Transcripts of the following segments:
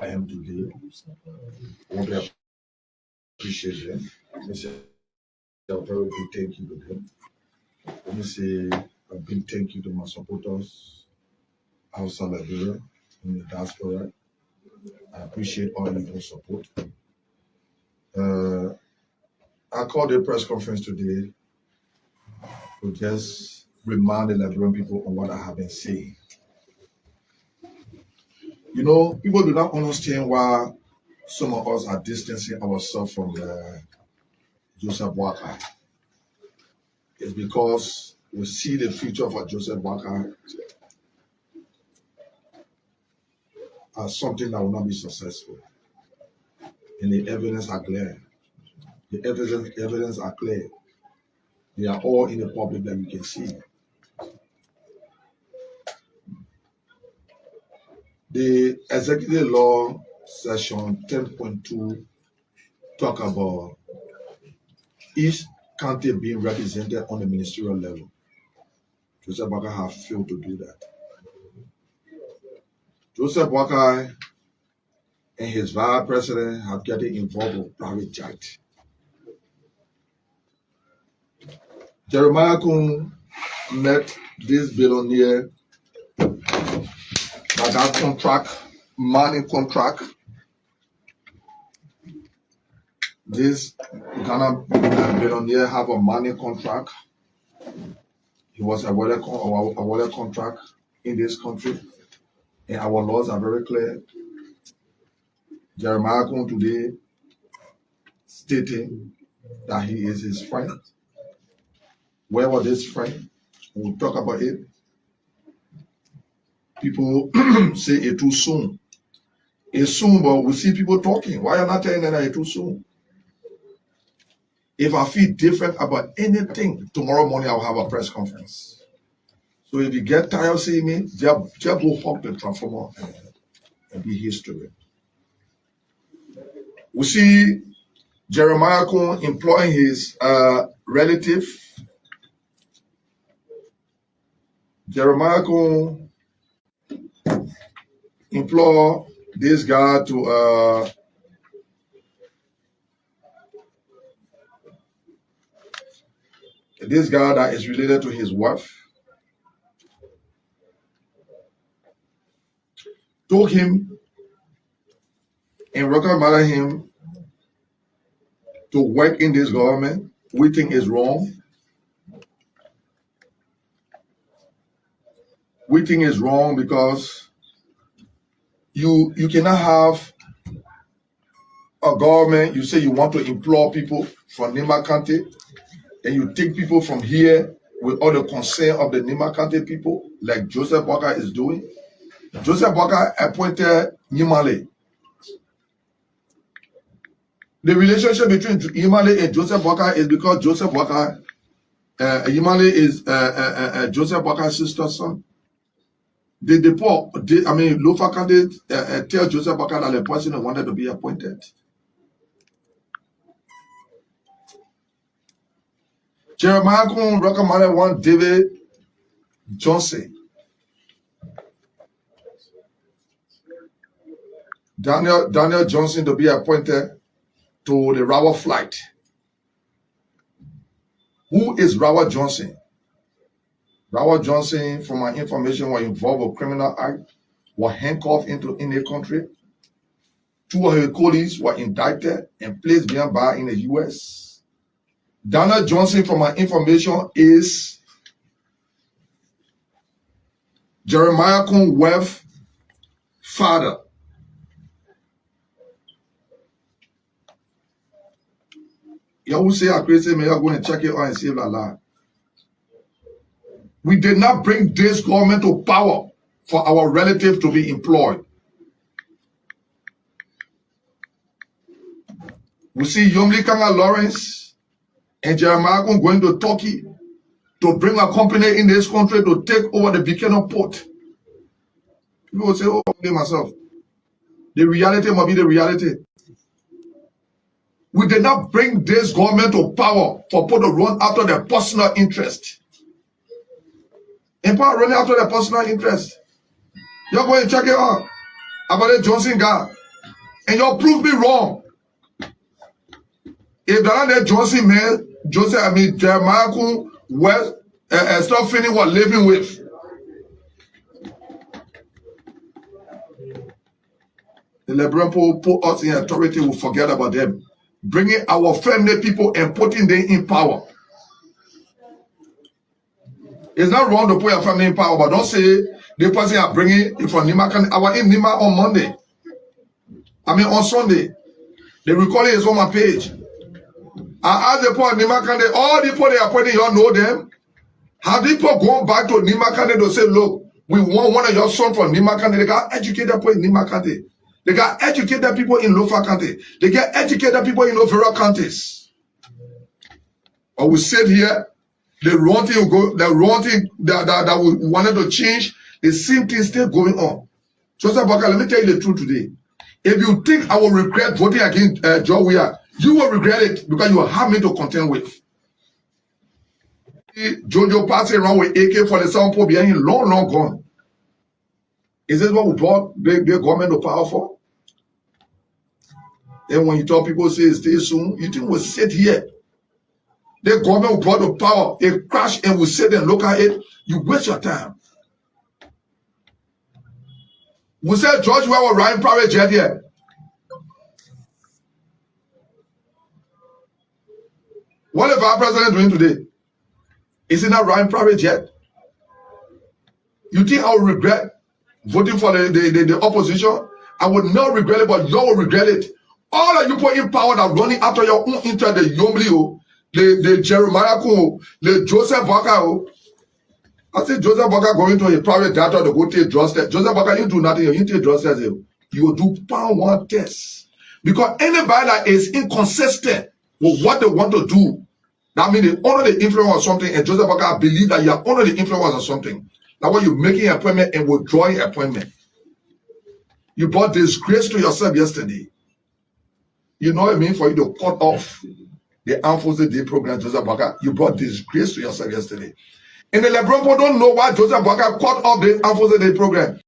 I am today. I want to appreciate them. Let me say a very big thank you to them. Let me say a big thank you to my supporters outside Liberia in the diaspora. I appreciate all your support. I called a press conference today to just remind the Liberian people on what I have been saying. You know, people do not understand why some of us are distancing ourselves from Joseph Boakai. It's because we see the future for Joseph Boakai as something that will not be successful. And the evidence are clear. The evidence are clear. They are all in the public that you can see. The executive law section 10.2 talk about each county being represented on the ministerial level. Joseph Boakai have failed to do that. Joseph Boakai and his vice president have gotten involved with private jet. Jeremiah Kun met this billionaire that got contract, money contract. This Ghana billionaire have a money contract. He was awarded contract in this country, and our laws are very clear. Jeremiah Kun today stating that he is his friend. Where was this friend? We'll talk about it. People say it too soon. It's soon, but we see people talking. Why are you not telling them that it's too soon? If I feel different about anything, tomorrow morning I'll have a press conference. So if you get tired of seeing me, just go hug the transformer and be history. We see Jeremiah Kun employing his relative. Jeremiah Kun employ this guy to this guy that is related to his wife. Took him and recommended him to work in this government. We think is wrong. We think it's wrong because you cannot have a government, you say you want to employ people from Nima County, and you take people from here with all the concern of the Nima County people, like Joseph Boakai is doing. Joseph Boakai appointed Yimale. The relationship between Yimale and Joseph Boakai is because Joseph Boakai, Yimale is Joseph Boakai's sister's son. Lofa candidate tell Joseph Boakai that the person wanted to be appointed. Jeremiah Kun recommended one David Johnson. Daniel Johnson to be appointed to the Rawa flight. Who is Rawa Johnson? Rawa Johnson, from my information, was involved with criminal act, was handcuffed in the country. 2 of his colleagues were indicted and placed behind bars in the US. Daniel Johnson, from my information, is Jeremiah Kun's wife's father. You will say I'm crazy, may I go and check it out and see if I lie. We did not bring this government to power for our relative to be employed. We see Yomli Kanga Lawrence and Jeremiah Kun going to Turkey to bring a company in this country to take over the Bikeno port. People will say, oh, okay, myself. The reality must be the reality. We did not bring this government to power for people to run after their personal interest. In power running after their personal interest. You're going to check it out about the Johnson guy. And y'all prove me wrong. If that Johnson man, Jeremiah West, stop feeling what living with. The Liberian people put us in authority, will forget about them. Bringing our family people and putting them in power. It's not wrong to put your family in power, but don't say the person are bringing it from Nima. I was in Nima on Monday. On Sunday. They recorded it on my page. I asked the people at Nima Kande, all the people they are putting, y'all know them. Have the people gone back to Nima Kande to say, look, we want one of your sons from Nima Kande. They got educated people in Nima Kande. They got educated people in Lofa Kante. They get educated people in overall counties. Or we sit here, the wrong thing will go, the wrong thing that we wanted to change, the same thing still going on. Joseph ButtCar, let me tell you the truth today. If you think I will regret voting against Joe ButtCar, you will regret it because you will have me to contend with. Jojo passing around with AK-47 behind him, long, long gone. Is this what we brought the government to power for? And when you tell people say stay soon, you think we'll sit here. The government will brought to power, a crash, and we'll sit and look at it. You waste your time. We said George, we were riding private jet here. What is our president doing today? Is he not riding private jet? You think I will regret voting for the opposition? I would not regret it, but you will regret it. All of you put in power that running after your own interest, the Yombli, the Jeremiah, the Joseph ButtCar. I said Joseph ButtCar going to a private data to go take drugs test. Joseph ButtCar, you do nothing, you take drugs test. You will do pound one test. Because anybody that is inconsistent with what they want to do, that means they honor the influence of something, and Joseph ButtCar believe that you are honor the influence of something. That's why you're making an appointment and withdrawing an appointment. You brought disgrace to yourself yesterday. You know what I mean? For you to cut off the Armed Forces Day program, Joseph ButtCar, you brought disgrace to yourself yesterday. And the Liberian people don't know why Joseph ButtCar cut off the Armed Forces Day program.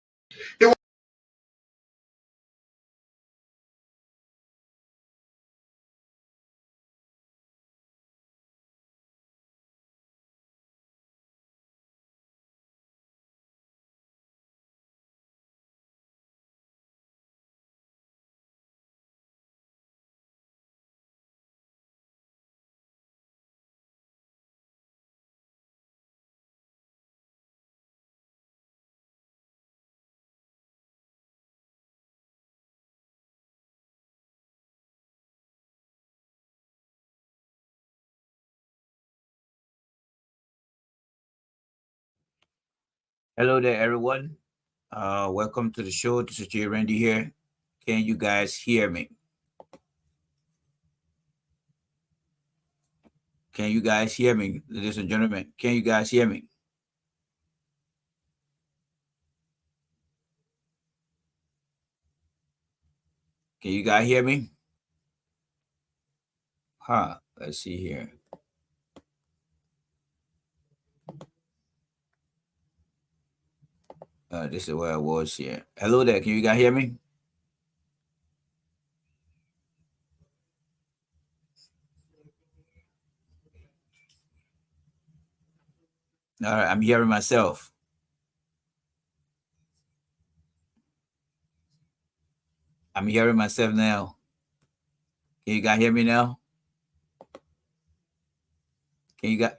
Hello there, everyone. Welcome to the show. This is Jay Randy here. Can you guys hear me? Can you guys hear me, ladies and gentlemen? Can you guys hear me? Can you guys hear me? Let's see here. This is where I was here. Hello there. Can you guys hear me? All right, I'm hearing myself. I'm hearing myself now. Can you guys hear me now? Can you guys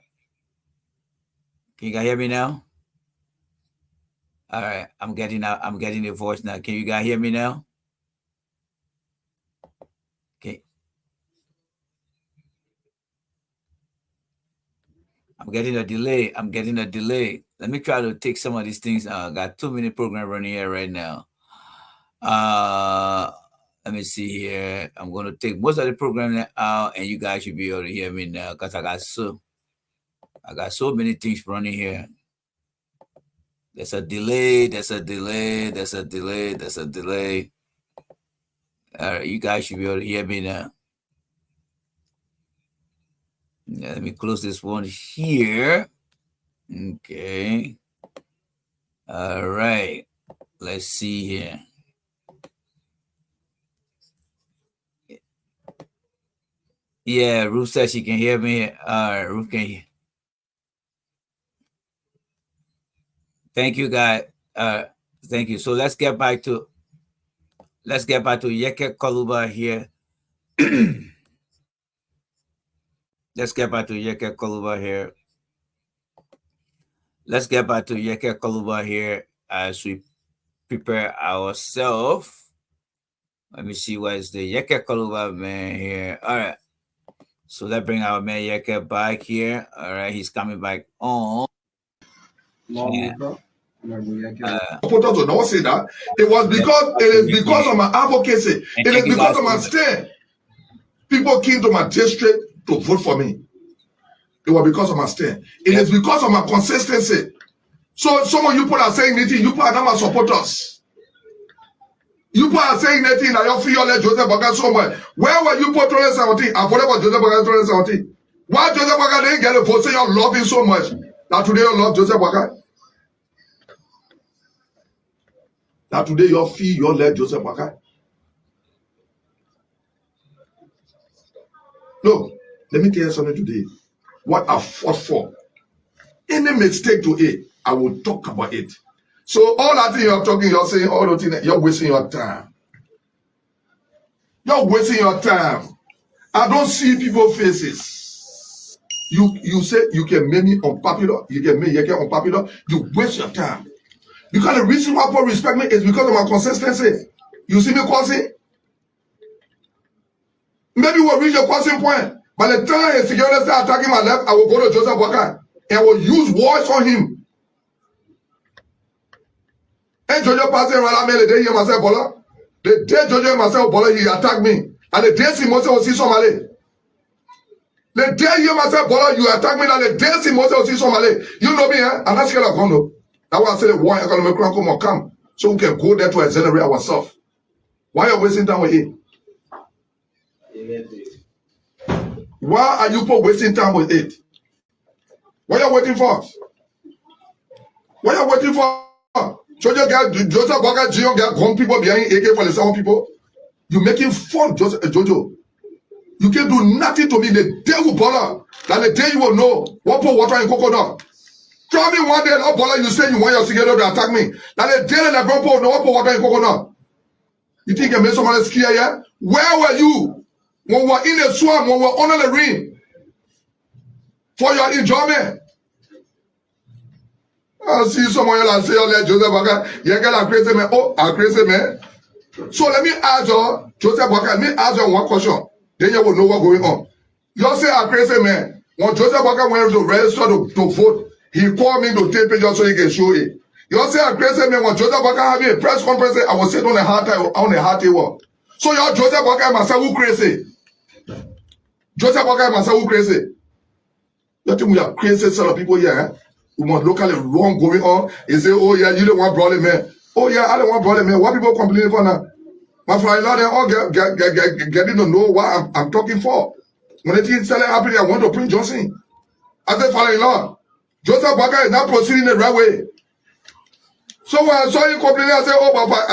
hear me now? All right, I'm getting the voice now. Can you guys hear me now? Okay. I'm getting a delay. Let me try to take some of these things. Got 2-minute program running here right now. Let me see here. I'm going to take most of the program out, and you guys should be able to hear me now because I got so many things running here. There's a delay. All right, you guys should be able to hear me now. Let me close this one here. Okay. All right. Let's see here. Yeah, Ruth says she can hear me. Ruth can hear. Thank you, guys. Thank you. So let's get back to Yeke Koluba here. Let's get back to Yeke Koluba here. Let's get back to Yeke Koluba here as we prepare ourselves. Let me see what is the Yeke Koluba man here. All right. So let's bring our man Yeke back here. All right, he's coming back on. Supporters will not say that. It was because it is because of my advocacy. It is because of my stand. People came to my district to vote for me. It was because of my stand. It is because of my consistency. So some of you people are saying anything. You people are not my supporters. You people are saying anything that you feel like Joseph ButtCar so much. Where were you people 2017? I forgot about Joseph ButtCar 2017. Why Joseph ButtCar didn't get a vote? Say you love him so much. That today you love Joseph ButtCar. That today you feel you love Joseph ButtCar. Look, let me tell you something today. What I fought for. Any mistake to it, I will talk about it. So all that thing you're talking, you're saying all the things, you're wasting your time. You're wasting your time. I don't see people's faces. You say you can make me unpopular, you can make Yeke unpopular, you waste your time. Because the reason why people respect me is because of my consistency. You see me causing? Maybe we'll reach a crossing point. By the time a security start attacking my left, I will go to Joseph ButtCar and I will use voice on him. And Jojo passing around me the day he myself Bola. The day Jojo myself Bola, he attacked me. And the day Simose will see Somali. The day you myself Bola, you attack me, and the day Simose will see Somali. You know me, eh? I'm not scared of Kondo. That's why I said the war economic crime will come. So we can go there to exonerate ourselves. Why are you wasting time with him? Why are you wasting time with it? What are you waiting for? What are you waiting for? Joseph ButtCar, Gio got grown people behind AK-47 people. You making fun, Jojo. You can do nothing to me. The day will bother. That the day you will know what pour water in coconut. Tell me one day, no bother. You say you want your cigarette to attack me. That the day that the pour no pour water in coconut. You think you made somebody scare you? Where were you when we were in the swamp, when we were under the ring? For your enjoyment. I see someone else say, oh, Joseph ButtCar, you get a crazy man. Oh, a crazy man. So let me ask you, Joseph ButtCar, let me ask you one question. Then you will know what's going on. You say a crazy man. When Joseph ButtCar went to register to vote, he called me to take pictures so he can show it. You say a crazy man. When Joseph ButtCar having a press conference, I was sitting on a hard table. So your Joseph ButtCar must say who crazy. Joseph ButtCar must say who crazy. You think we are crazy set of people here, eh? We must locally wrong going on. He say, oh yeah, you don't want problem, man. Oh yeah, I don't want problem, man. What people complaining for now? My friend, they all getting to know what I'm talking for. When the thing started happening, I went to Prince Johnson. I said, father-in-law, Joseph ButtCar is not proceeding the right way. So when I saw you complaining, I said, oh, Papa,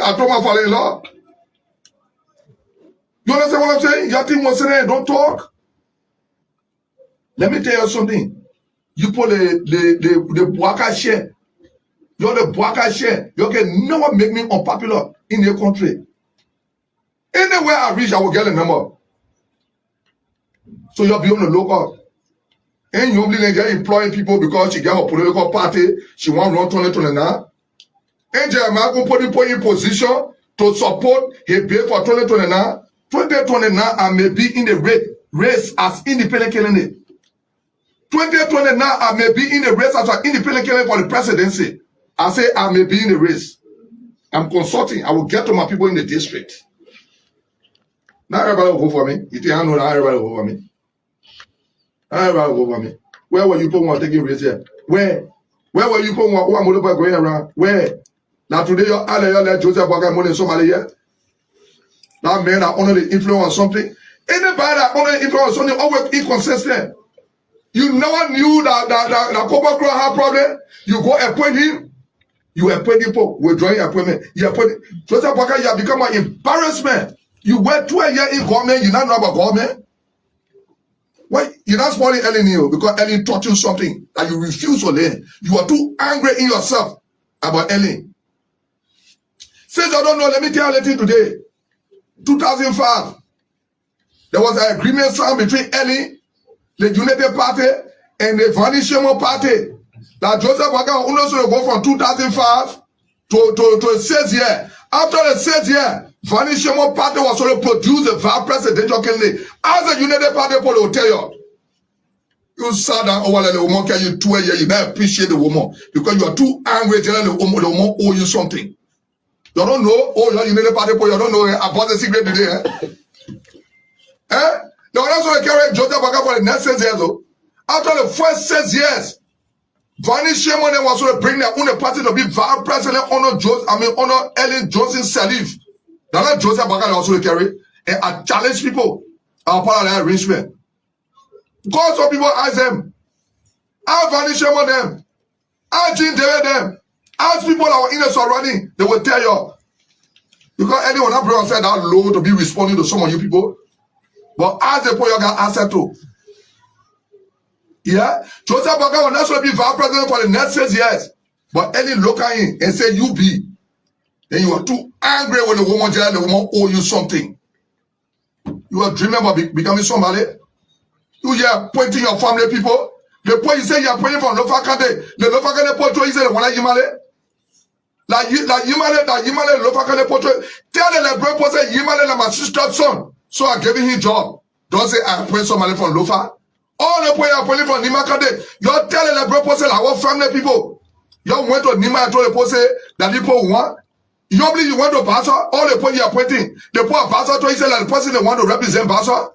I told my father-in-law. You understand what I'm saying? Your team was saying, hey, don't talk. Let me tell you something. You put the ButtCar share. You're the ButtCar share. You can never make me unpopular in your country. Anywhere I reach, I will get a number. So you'll be on the local. And you'll be employing people because she got her political party. She won't run 2029. And Jeremiah will put in position to support her bid for 2029. 2029, I may be in the race as independent candidate. 2029, I may be in the race as an independent candidate for the presidency. I say I may be in the race. I'm consulting. I will get to my people in the district. Not everybody will vote for me. You think I know that everybody will vote for me? Not everybody will vote for me. Where were you people want taking race here? Where were you people want one motorbike going around? Where? Now today you're let Joseph ButtCar money in Somalia here. That man that under the influence of something. Anybody that under the influence of something always inconsistent. You never knew that Copper Crow had problem. You go appoint him. You appoint people. Withdrawing appointment. You appoint Joseph ButtCar. You have become an embarrassment. You were 12 years in government. You not know about government. Why you're not spoiling Ellen here? Because Ellen taught you something that you refuse to learn. You are too angry in yourself about Ellen. Since I don't know, let me tell you today. 2005, there was an agreement signed between Ellen, the United Party, and the Vanishimo Party. That Joseph Boakai was going to go from 2005 to 6 years. After the 6 years, Vanishimo Party was going to produce a vice presidential candidate. As a United Party, people will tell you. You sat down over the woman, can you 2 years, you don't appreciate the woman because you are too angry telling the woman owe you something. You don't know, you're United Party, you don't know about the secret today. Eh? They were not going to carry Joseph Boakai for the next 6 years. Though. After the first 6 years, Vanishimo was going to bring their own party to be vice president honor Ellen Johnson Sirleaf. That's not Joseph Boakai also to carry. And I challenge people. I'm part of that arrangement. Because some people ask them, ask Vanishimo them, ask Eugene Fagon them, ask people that were in the surrounding, they will tell you. Because anyone that brother said that low to be responding to some of you people. But as the point you got answer to. Yeah, Joseph Boakai will not going to be vice president for the next 6 years. But any look at him and say you be, then you are too angry when the woman owe you something. You are dreaming about becoming somebody. You are pointing your family people. The point you say you are pointing from Lofa Kante. The Lofa Kante portrait you say the one like Yimale. Like Yimale, Lofa Kante portrait. Tell the Lebron portrait Yimale like my sister's son. So I gave him job. Don't say I point somebody from Lofa. All the point you are pointing from Nima Kante. You tell the Lebron portrait like our family people. You went to Nima and told the portrait that people want. You believe you want to pastor? All the point you are pointing. The point pastor told you say like the person they want to represent pastor.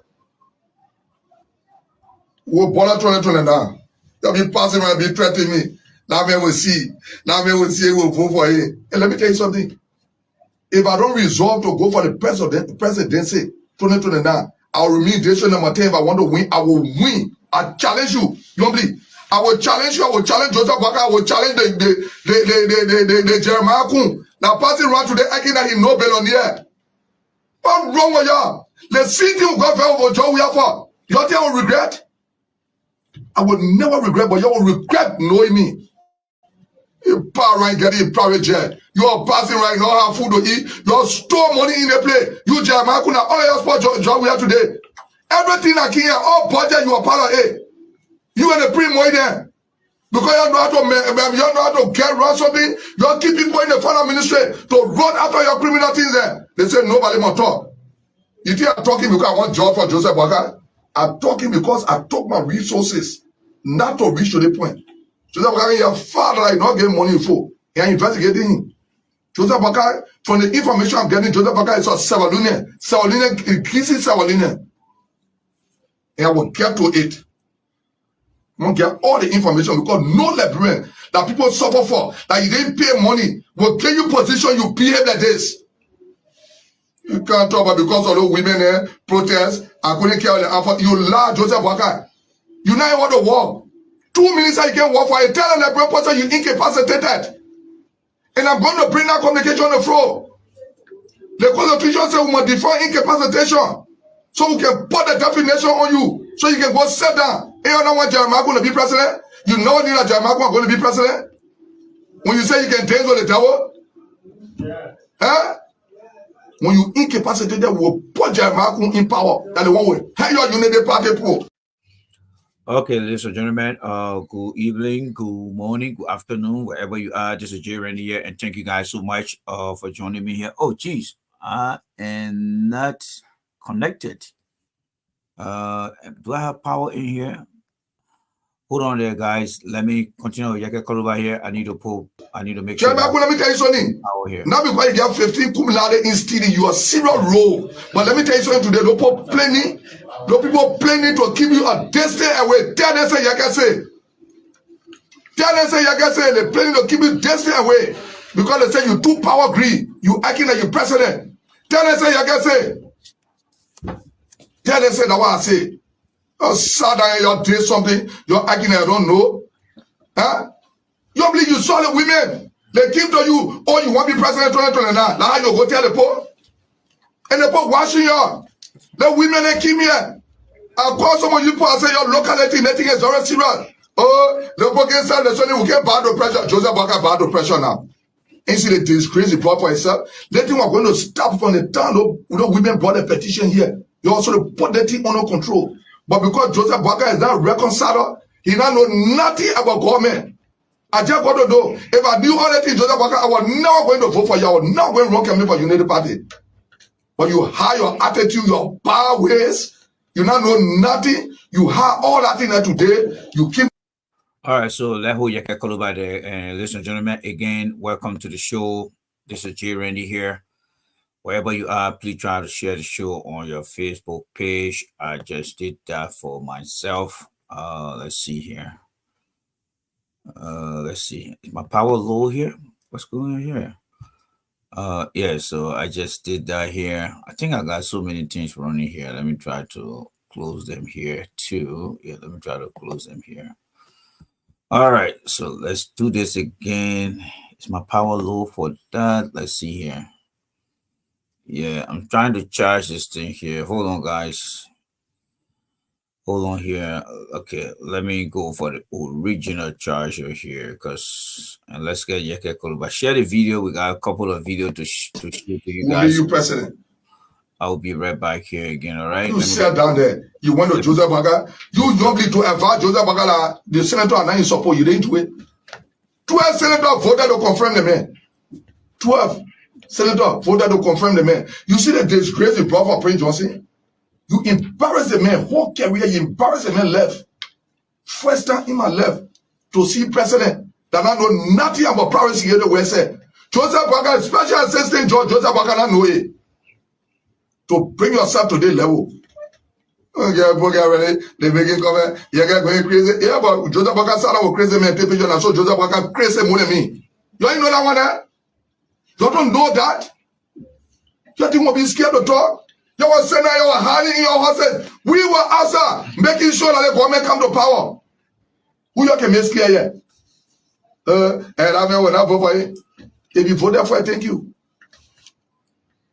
We'll bother 2029. They'll be passing around, be threatening me. Now men will see. Now men will see we'll vote for him. And let me tell you something. If I don't resolve to go for the presidency 2029, I'll remain decision number 10. If I want to win, I will win. I challenge you. You don't believe? I will challenge you. I will challenge Joseph Boakai. I will challenge the Jeremiah Kun. Now passing around today, acting that he no billionaire. What's wrong with y'all? Let's see you go for Joe we have for. Your thing will regret. I would never regret, but you will regret knowing me. You power right, get in private jet. You are passing right now, have food to eat. You are store money in the play. You Jeremiah Kun, all your sport job we have today. Everything I can hear, all budget you are part of it. You are the pre-moy there. Because you know how to get around something, you keep people in the final ministry to run after your criminal things there. They say nobody more talk. You think I'm talking because I want job for Joseph Boakai? I'm talking because I took my resources not to reach to the point. Joseph Boakai, your father, I not getting money for. You're investigating him. Joseph Boakai, from the information I'm getting, Joseph Boakai is a Savalunian, increasing Savalunian. And I will get to it. I won't get all the information because no Liberian that people suffer for, that you didn't pay money, will give you position, you behave like this. You can't talk about because of those women protest, I couldn't care what you lie, Joseph Boakai. You now want to work. 2 minutes you can work for you. Tell the Liberian person you incapacitated. And I'm going to bring that communication on the floor. The Constitution says we must define incapacitation. So we can put the definition on you. So you can go sit down. And you don't want Jeremiah going to be president? You know that Jeremiah going to be president? When you say you can dance with the devil? Yeah. Huh? When you incapacitated, we'll put Jeremiah in power. That's the one way. How you are Unity Party poor? Okay, ladies and gentlemen, good evening, good morning, good afternoon, wherever you are. This is Jay Randy here, and thank you guys so much for joining me here. Oh, geez, I am not connected. Do I have power in here? Hold on there, guys. Let me continue. You can call over here. I need to make sure. Let me tell you something. Now because you get 15 kumilade in stealing, you are serious role. But let me tell you something today. No people planning to keep you a distance away. Tell them say you can say. They're planning to keep you distance away because they say you too power greed. You acting like you president. Tell them say you can say. Tell them say that what I say. You're sad that you did something. You're acting like you don't know. Huh? You believe you saw the women. They came to you. Oh, you want to be president 2029. Now how you go tell the poor? And the poor washing you. The women they came here. Of course, some of you people say your locality, nothing is very serious. Oh, the Boakai said the Sunday will get bad pressure. Joseph ButtCar bad pressure now. Instead of disgrace the for himself, let him are going to stop from the town. No women brought a petition here. You also put the thing under control. But because Joseph ButtCar is not reconciled, he now know nothing about government. I just want to know, if I knew all the things Joseph ButtCar, I was not going to vote for you. I was not going to run campaign for Unity Party. But you hide your attitude, your power ways. You now know nothing. You have all that in there today. You keep. All right, so let's hold your call by there. And ladies and gentlemen, again, welcome to the show. This is J. Randy here. Wherever you are, please try to share the show on your Facebook page. I just did that for myself. Let's see here. Let's see. Is my power low here? What's going on here? Yeah, so I just did that here. I think I got so many things running here. Let me try to close them here too. Yeah, let me try to close them here. All right, so let's do this again. Is my power low for that? Let's see here. Yeah, I'm trying to charge this thing here. Hold on, guys. Hold on here. Okay, let me go for the original charger here, and let's get Yeke But share the video. We got a couple of videos to show to you guys. You president. I'll be right back here again. All right. You sit down there. You went to Joseph ButtCar. You normally to advise Joseph ButtCar, the senator and I support you didn't do it. 12 senators voted to confirm the man. 12 senators voted to confirm the man. You see the disgrace you brought for Prince Johnson? You embarrass the man. Whole career, you embarrass the man left. First time in my left to see president that I know nothing about privacy here the West said. Joseph ButtCar, special assistant Joseph ButtCar, I know it. To bring yourself to this level. They make it come. You get going crazy. Yeah, but Joseph ButtCar said I was crazy man. Take picture and so Joseph ButtCar crazy more than me. You ain't know that one there? You don't know that? You think we'll be scared to talk? You were saying that you were hiding in your houses. We were outside making sure that the government come to power. Who you can make scare yet? And I mean, when I vote for you, if you voted for it, thank you.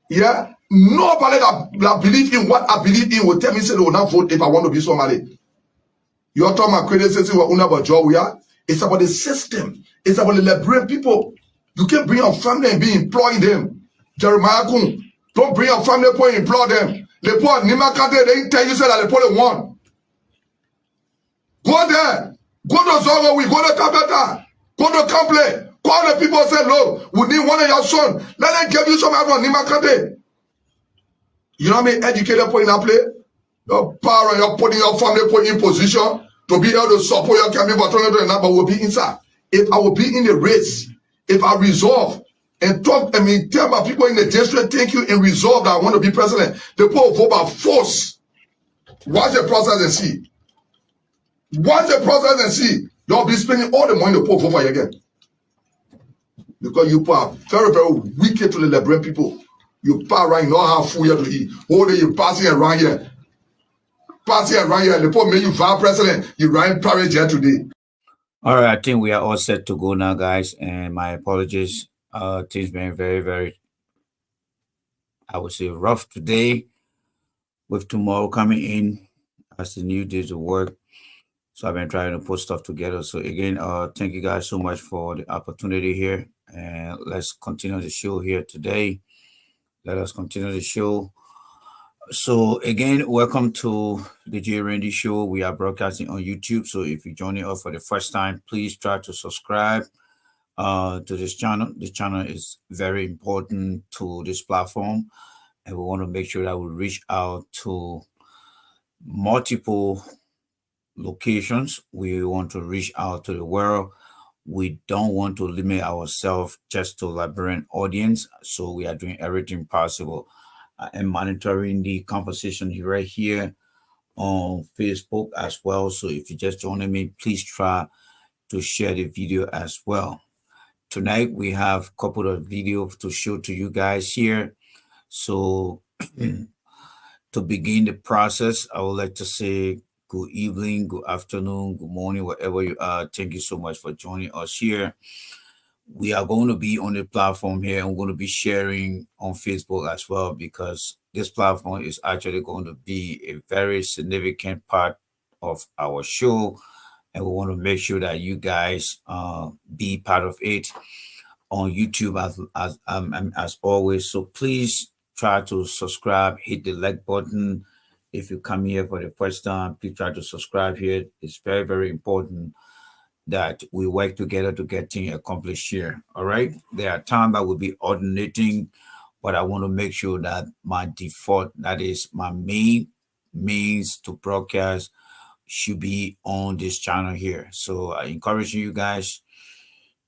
Yeah? Nobody that believe in what I believe in will tell me say they will not vote if I want to be somebody. You're talking about criticism about job we are. It's about the system. It's about the liberating people. You can't bring your family and be employing them. Jeremiah Kun, don't bring your family and employ them. They put Nima Kante, they tell you say that they put one. Go there. Go to Zongo, we go to Tabata. Go to Kample. Call the people and say, look, we need one of your son. Let them give you some of Nima Kante. You know how many educated put in that play? Your parents, you're putting your family put in position to be able to support your campaign, but will be inside. If I will be in the race, if I resolve and talk, tell my people in the district, thank you, and resolve that I want to be president, the people vote by force. Watch the process and see. Watch the process and see. You'll be spending all the money to vote for you again. Because you are very, very wicked to the liberating people. You pass right now have food here to eat. All day you passing around here. Passing around here. The poor make you vice president. You ride private jet today. All right, I think we are all set to go now, guys. And my apologies. Things been very, very, I would say, rough today. With tomorrow coming in as the new days of work. So I've been trying to put stuff together. So again, thank you guys so much for the opportunity here. And let's continue the show here today. Let us continue the show. So again, welcome to the J. Randy Show. We are broadcasting on YouTube. So if you're joining us for the first time, please try to subscribe to this channel. This channel is very important to this platform. And we want to make sure that we reach out to multiple locations. We want to reach out to the world. We don't want to limit ourselves just to Liberian audience. So we are doing everything possible and monitoring the conversation right here on Facebook as well. So if you just joining me, please try to share the video as well. Tonight we have a couple of videos to show to you guys here. So to begin the process, I would like to say good evening, good afternoon, good morning, wherever you are. Thank you so much for joining us here. we are going to be on the platform here, and we're going to be sharing on Facebook as well, because this platform is actually going to be a very significant part of our show, and we want to make sure that you guys be part of it on YouTube as always. So please try to subscribe, hit the like button. If you come here for the first time, please try to subscribe here. It's very, very important that we work together to get things accomplished here. All right. There are times I will be alternating, but I want to make sure that my default, that is my main means to broadcast, should be on this channel here. So I encourage you guys,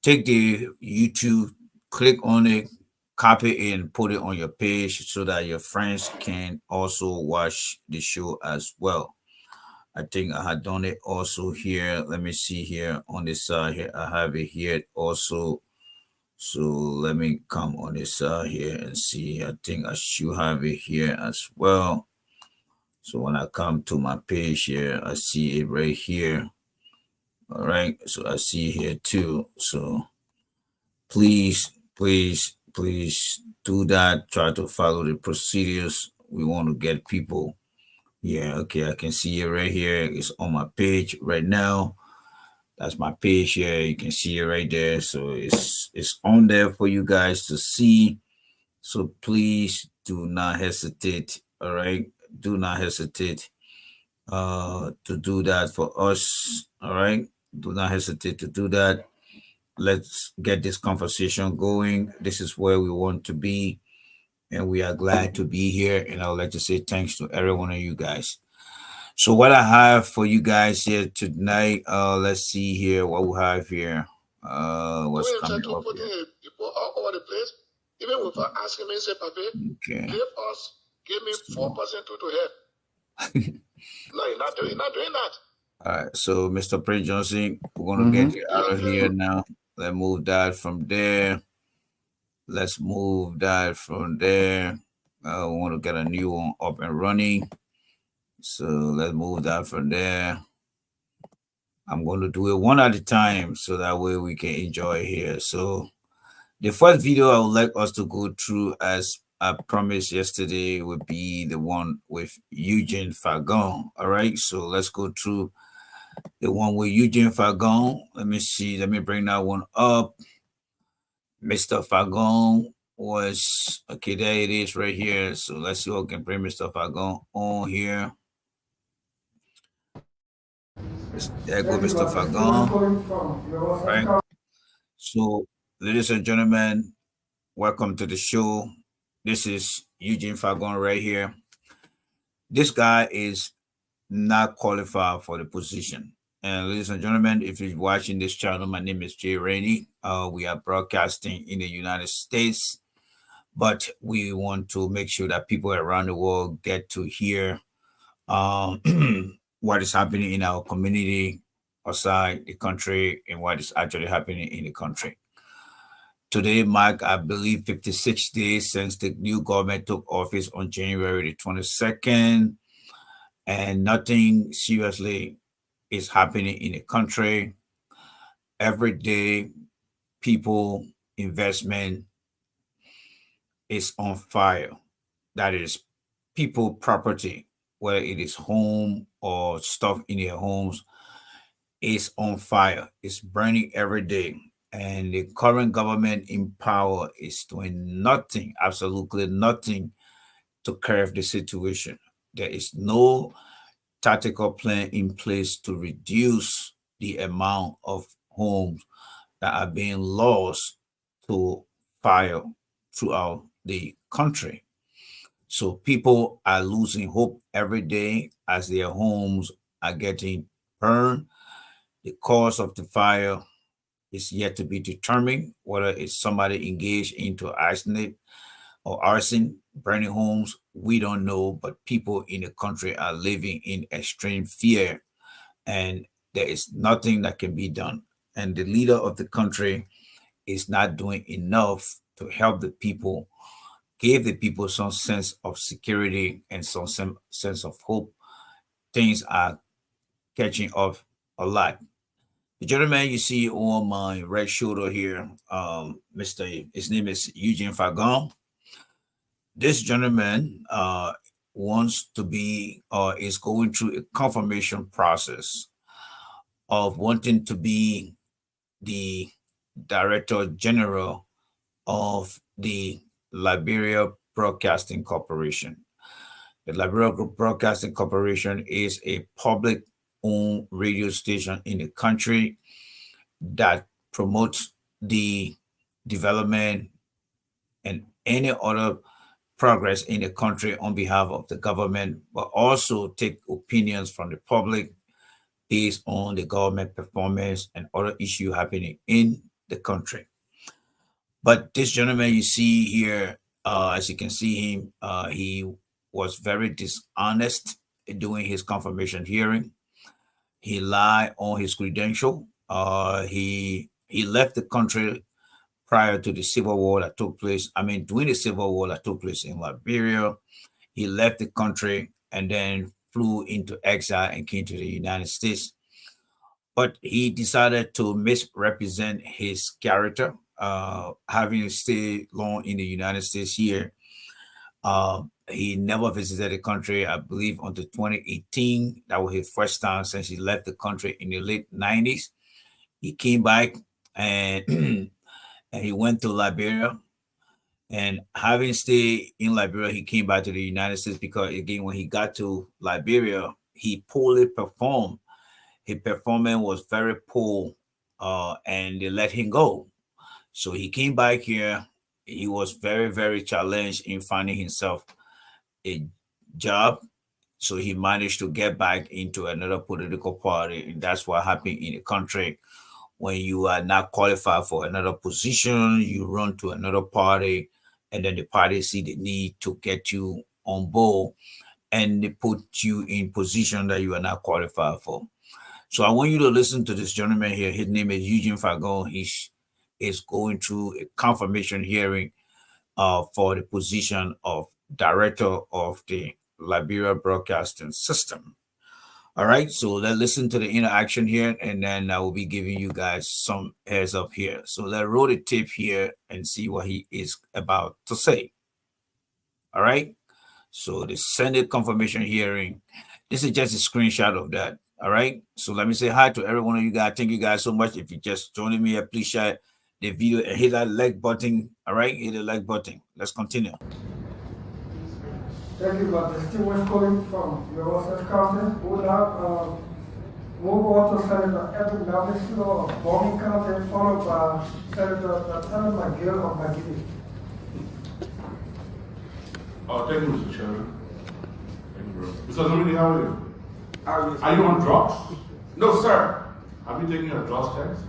take the YouTube, click on it, copy it, and put it on your page so that your friends can also watch the show as well. I think I had done it also here. Let me see here on this side here. I have it here also. So let me come on this side here and see. I think I should have it here as well. So when I come to my page here, I see it right here. All right. So I see here too. So please, please, please do that. Try to follow the procedures. We want to get people. Yeah, okay, I can see it right here. It's on my page right now. That's my page here. You can see it right there. So it's on there for you guys to see. So please do not hesitate. All right. Do not hesitate to do that for us. All right. Do not hesitate to do that. Let's get this conversation going. This is where we want to be, and we are glad to be here. And I would like to say thanks to every one of you guys. So what I have for you guys here tonight, let's see here what we have here. What's coming up here? People all over the place, even without asking me, say, Papi, Okay. give me 4% to help. No, you're not doing that. All right. So Mr. Prince Johnson, we're gonna get you out of here now. Let's move that from there. Let's move that from there. We want to get a new one up and running. So let's move that from there. I'm going to do it one at a time so that way we can enjoy here. So the first video I would like us to go through, as I promised yesterday, would be the one with Eugene Fagon. All right, so let's go through the one with Eugene Fagon. Let me see. Let me bring that one up. Mr. Fagon was, okay, there it is right here. So let's see what we can bring Mr. Fagon on here. There go Mr. Fagon. Right. So, ladies and gentlemen, welcome to the show. This is Eugene Fagon right here. This guy is not qualified for the position. And ladies and gentlemen, if you're watching this channel, my name is Jay Rainey. We are broadcasting in the United States, but we want to make sure that people around the world get to hear what is happening in our community, outside the country, and what is actually happening in the country. Today mark, I believe, 56 days since the new government took office on January the 22nd, and nothing seriously is happening in the country. Every day, people, investment is on fire. That is people, property, whether it is home or stuff in their homes, is on fire. It's burning every day. And the current government in power is doing nothing, absolutely nothing, to curb the situation. There is no tactical plan in place to reduce the amount of homes that are being lost to fire throughout the country. So people are losing hope every day as their homes are getting burned. The cause of the fire is yet to be determined, whether it's somebody engaged into arson or arson, burning homes. We don't know, but people in the country are living in extreme fear, and there is nothing that can be done. And the leader of the country is not doing enough to help the people, give the people some sense of security and some sense of hope. Things are catching up a lot. The gentleman you see on my right shoulder here, his name is Eugene Fagon. This gentleman wants to be is going through a confirmation process of wanting to be the Director General of the Liberia Broadcasting Corporation. The Liberia Broadcasting Corporation is a public owned radio station in the country that promotes the development and any other progress in the country on behalf of the government, but also take opinions from the public based on the government performance and other issues happening in the country. But this gentleman you see here, as you can see him, he was very dishonest during his confirmation hearing. He lied on his credential. He left the country prior to the civil war that took place. During the civil war that took place in Liberia, he left the country and then flew into exile and came to the United States. But he decided to misrepresent his character, having stayed long in the United States here. He never visited the country, I believe, until 2018. That was his first time since he left the country in the late 90s. He came back and, and he went to Liberia. And having stayed in Liberia, he came back to the United States because, again, when he got to Liberia, he poorly performed. His performance was very poor, and they let him go. So he came back here. He was very, very challenged in finding himself a job. So he managed to get back into another political party. And that's what happened in the country. When you are not qualified for another position, you run to another party, and then the party see the need to get you on board, and they put you in position that you are not qualified for. So I want you to listen to this gentleman here. His name is Eugene Fagon. He is going through a confirmation hearing for the position of Director of the Liberia Broadcasting System. All right, so let's listen to the interaction here, and then I will be giving you guys some heads up here. So let's roll the tape here and see what he is about to say. All right, so the Senate confirmation hearing. This is just a screenshot of that. All right, so let me say hi to every one of you guys. Thank you guys so much. If you just joining me here, please share the video and hit that like button. All right, hit the like button. Let's continue. Thank you, but distinguished colleague from your South County. We would now move on to Senator Edwin Navislo of Boakai County, followed by Senator Lieutenant McGill of McGee. Thank you, Mr. Chairman. Thank you, bro. Mr. Dominic, how are you? Are you on drugs? No, sir. Have you taken a drugs test?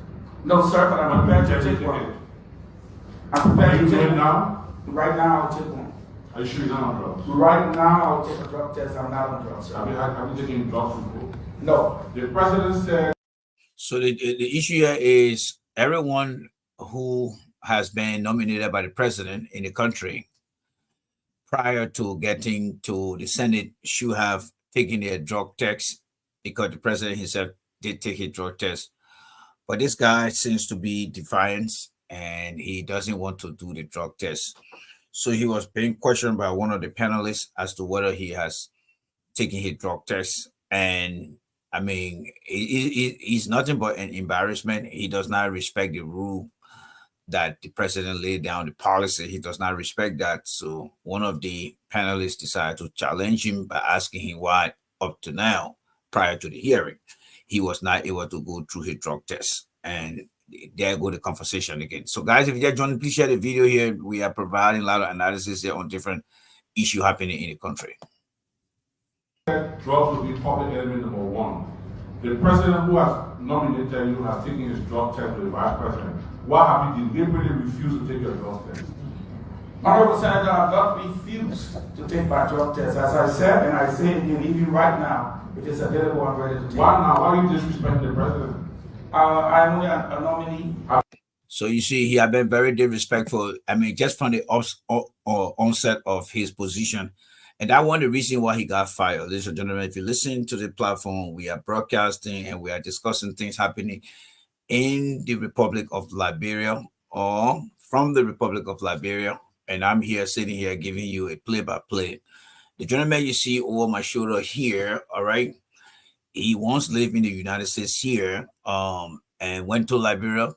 No, sir, but I'm prepared to take one. I'm prepared to take one. Now? Right now, I'll take one. Are you sure you're not on drugs? Right now, I'll take a drug test. I'm not on drugs, sir. Have you taken drugs before? No. The president said. So the issue here is everyone who has been nominated by the president in the country prior to getting to the Senate should have taken their drug test, because the president himself did take a drug test. But this guy seems to be defiant, and he doesn't want to do the drug test. So he was being questioned by one of the panelists as to whether he has taken his drug test. And he's nothing but an embarrassment. He does not respect the rule that the president laid down, the policy. He does not respect that. So one of the panelists decided to challenge him by asking him why up to now, prior to the hearing, he was not able to go through his drug test. And there go the conversation again. So guys, if you just joined, please share the video here. We are providing a lot of analysis here on different issues happening in the country. Drugs will be public enemy number one. The president who has nominated you has taken his drug test with the vice president. Why have you deliberately refused to take your drug test? Honorable Senator, I have not refused to take my drug test. As I said, and I say it even right now, if it's available, I'm ready to take it. Why now? Why are you disrespecting the president? I'm only a nominee. So you see, he had been very disrespectful. Just from the onset of his position. And that one the reason why he got fired. Ladies and gentlemen, if you listen to the platform, we are broadcasting and we are discussing things happening in the Republic of Liberia or from the Republic of Liberia. And I'm here sitting here giving you a play-by-play. The gentleman you see over my shoulder here, all right, he once lived in the United States here and went to Liberia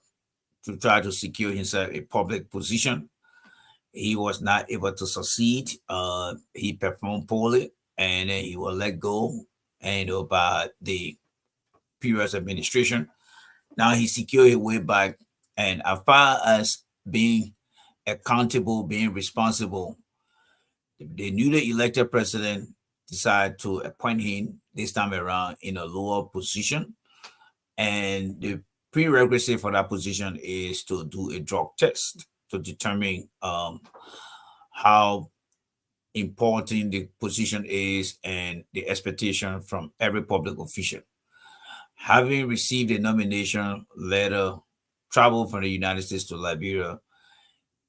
to try to secure himself a public position. He was not able to succeed. He performed poorly, and then he was let go by the previous administration. Now he secured his way back, and as far as being accountable, being responsible, the newly elected president decided to appoint him this time around in a lower position, and the prerequisite for that position is to do a drug test to determine how important the position is and the expectation from every public official. Having received a nomination letter, traveled from the United States to Liberia,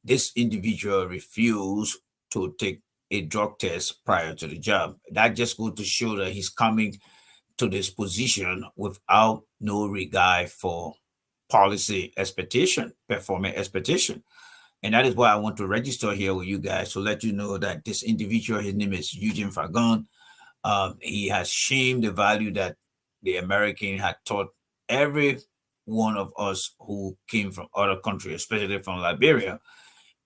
this individual refused to take a drug test prior to the job. That just goes to show that he's coming to this position without no regard for policy expectation, performance expectation. And that is why I want to register here with you guys to let you know that this individual, his name is Eugene Fagon. He has shamed the value that the American had taught every one of us who came from other countries, especially from Liberia.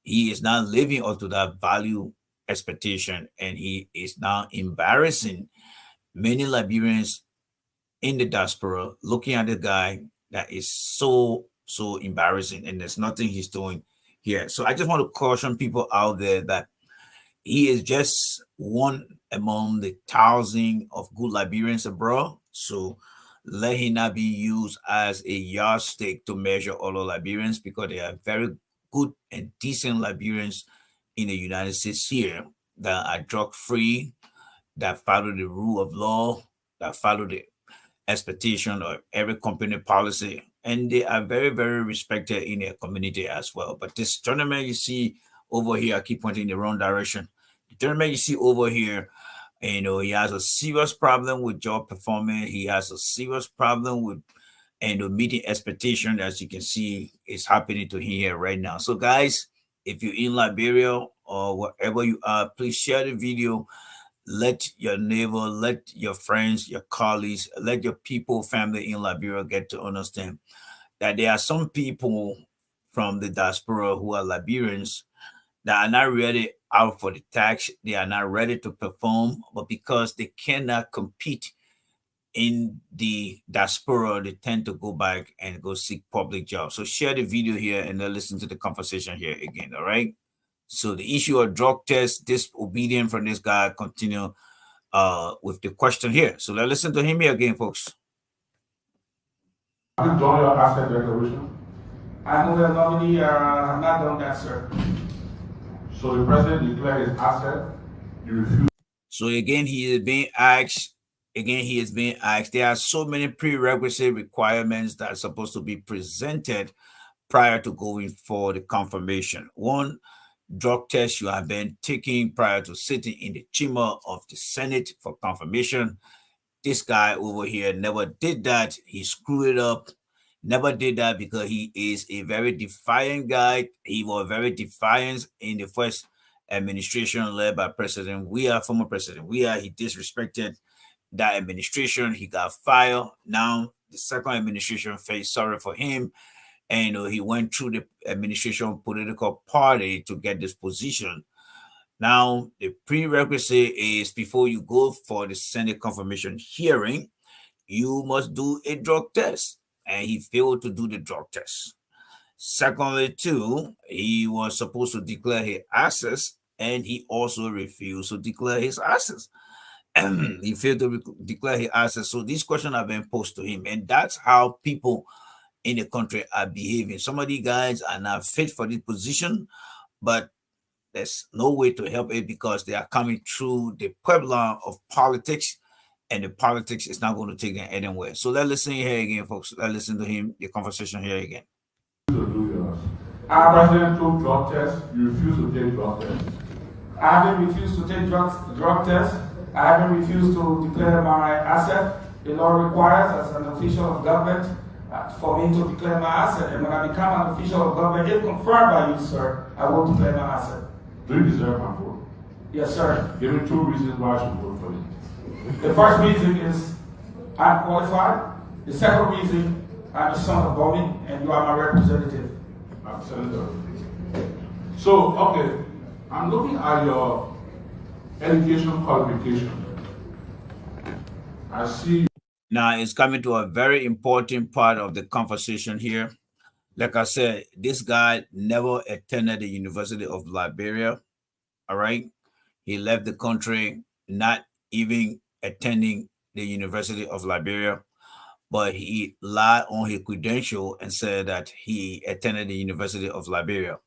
He is now living up to that value expectation, and he is now embarrassing many Liberians in the diaspora, looking at the guy that is so embarrassing, and there's nothing he's doing here. So I just want to caution people out there that he is just one among the thousands of good Liberians abroad. So let him not be used as a yardstick to measure other Liberians, because they are very good and decent Liberians in the United States here that are drug-free, that follow the rule of law, that follow the expectation of every company policy, and they are very, very respected in their community as well. But this gentleman you see over here, I keep pointing in the wrong direction. The gentleman you see over here, he has a serious problem with job performance. He has a serious problem with meeting expectation, as you can see is happening to him here right now. So guys, if you're in Liberia or wherever you are, please share the video. Let your neighbor, let your friends, your colleagues, let your people, family in Liberia get to understand that there are some people from the diaspora who are Liberians that are not ready out for the tax. They are not ready to perform, but because they cannot compete in the diaspora, they tend to go back and go seek public jobs. So share the video here and then listen to the conversation here again, all right? So the issue of drug test, disobedience from this guy, continue with the question here. So let's listen to him here again, folks. Have you done your asset declaration? I'm the nominee, have not done that, sir. So the president declared his asset, you refuse. So again, he is being asked, there are so many prerequisite requirements that are supposed to be presented prior to going for the confirmation. One, drug test you have been taking prior to sitting in the chamber of the Senate for confirmation. This guy over here never did that. He screwed it up. Never did that because he is a very defiant guy. He was very defiant in the first administration led by former President Weah. He disrespected that administration. He got fired. Now the second administration felt sorry for him, and he went through the administration political party to get this position. Now the prerequisite is before you go for the Senate confirmation hearing, you must do a drug test, and he failed to do the drug test. Secondly, too, he was supposed to declare his assets, and he also refused to declare his assets. He failed to declare his assets. So these questions have been posed to him, and that's how people in the country are behaving. Some of these guys are not fit for this position, but there's no way to help it because they are coming through the Pueblo of politics, and the politics is not going to take them anywhere. So let's listen here again, folks. Let's listen to him, the conversation here again. Our president took drug tests. You refuse to take drug tests. I haven't refused to take drug tests. I haven't refused to declare my asset. The law requires, as an official of government, for me to declare my asset. And when I become an official of government, if confirmed by you, sir, I will declare my asset. Do you deserve my vote? Yes, sir. Give me 2 reasons why I should vote for you. The first reason is I'm qualified. The second reason, I'm the son of Bowman, and you are my representative. I'm Senator. So, okay, I'm looking at your education qualification. I see. Now it's coming to a very important part of the conversation here. Like I said, this guy never attended the University of Liberia. All right. He left the country not even attending the University of Liberia, but he lied on his credential and said that he attended the University of Liberia.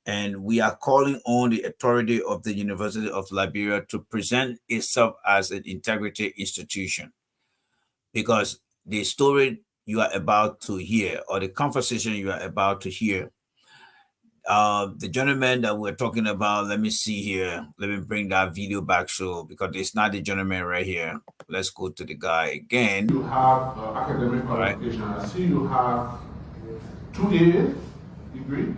And we are calling on the authority of the University of Liberia to present itself as an integrity institution. Because the story you are about to hear, or the conversation you are about to hear, the gentleman that we're talking about, let me see here. Let me bring that video back, so because it's not the gentleman right here. Let's go to the guy again. You have academic qualification. Right. I see you have 2 AA degree.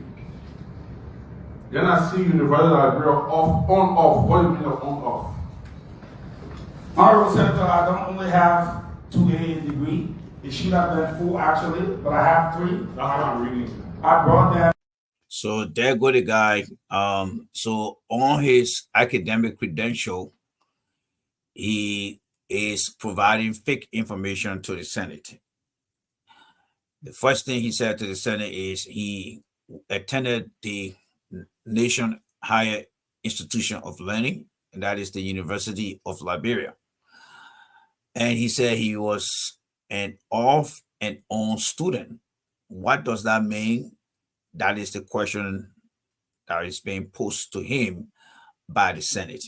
Then I see University of Liberia off, on, off. What do you mean of on, off? Honorable Senator, I don't only have 2 AA degree. It should have been 4 actually, but I have 3. That's what I'm reading. I brought them. So there go the guy. So on his academic credential, he is providing fake information to the Senate. The first thing he said to the Senate is he attended the nation higher institution of learning, and that is the University of Liberia. And he said he was an off and on student. What does that mean? That is the question that is being posed to him by the Senate.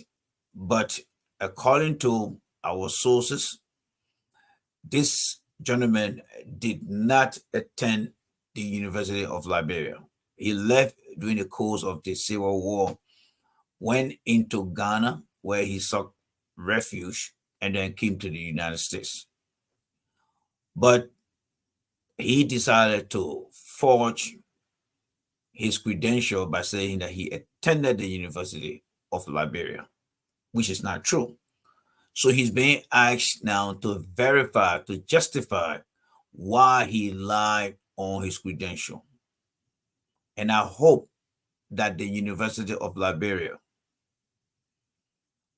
But according to our sources, this gentleman did not attend the University of Liberia. He left during the course of the Civil War, went into Ghana, where he sought refuge, and then came to the United States. But he decided to forge his credential by saying that he attended the University of Liberia, which is not true. So he's being asked now to verify, to justify why he lied on his credential. And I hope that the University of Liberia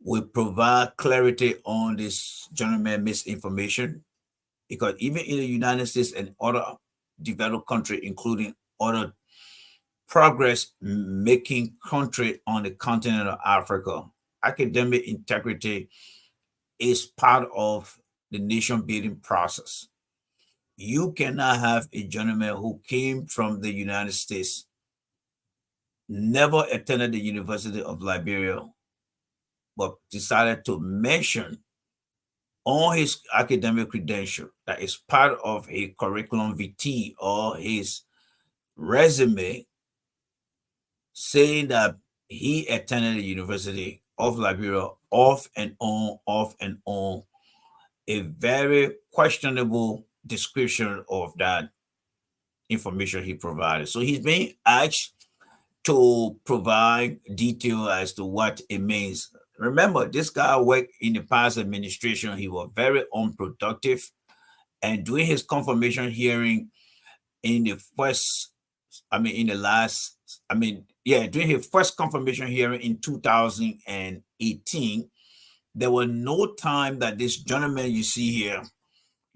will provide clarity on this gentleman misinformation, because even in the United States and other developed countries, including other progress making country on the continent of Africa, academic integrity is part of the nation building process. You cannot have a gentleman who came from the United States, never attended the University of Liberia, but decided to mention on his academic credential that is part of a curriculum vitae or his resume, saying that he attended the University of Liberia off and on, a very questionable description of that information he provided. So he's being asked to provide detail as to what it means. Remember, this guy worked in the past administration. He was very unproductive. And during his confirmation hearing during his first confirmation hearing in 2018, there was no time that this gentleman you see here,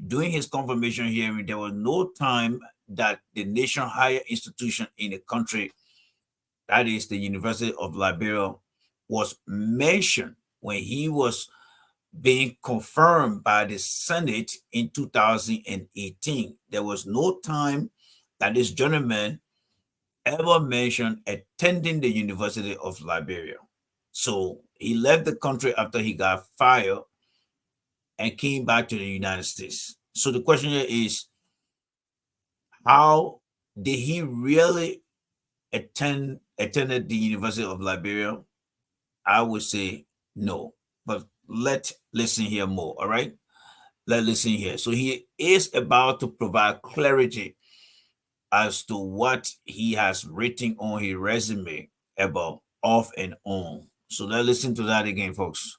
during his confirmation hearing, there was no time that the nation higher institution in the country, that is the University of Liberia, was mentioned when he was being confirmed by the Senate in 2018. There was no time that this gentleman ever mentioned attending the University of Liberia. So he left the country after he got fired and came back to the United States. So the question here is, how did he really attended the University of Liberia? I would say no, but let's listen here more. All right. Let's listen here. So he is about to provide clarity as to what he has written on his resume about off and on. So let's listen to that again, folks.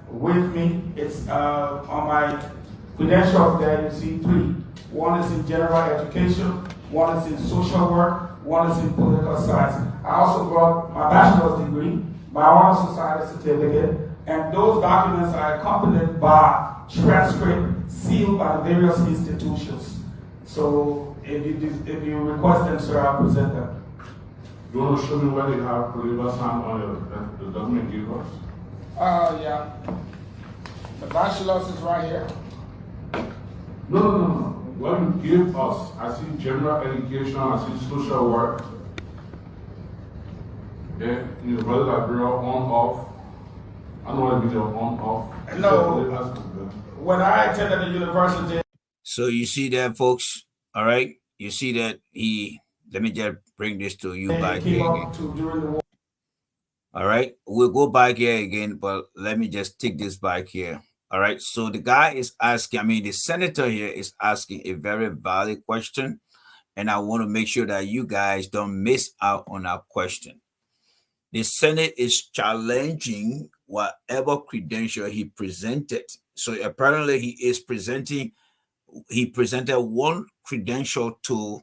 With me, it's on my credentials there, you see three. One is in general education, one is in social work, one is in political science. I also brought my bachelor's degree, my honor society certificate, and those documents are accompanied by transcript sealed by the various institutions. So if you request them, sir, I'll present them. You want to show me where they have political science on the document you give us? Yeah. The bachelor's is right here. No. What you give us, I see general education, I see social work, then University of Liberia on off. I know what it means on off. No. When I attended the university. So you see that, folks. All right. You see that let me just bring this to you back here again. All right. We'll go back here again, but let me just take this back here. All right. So the guy is asking, the senator here is asking a very valid question. And I want to make sure that you guys don't miss out on our question. The Senate is challenging whatever credential he presented. So apparently he presented one credential to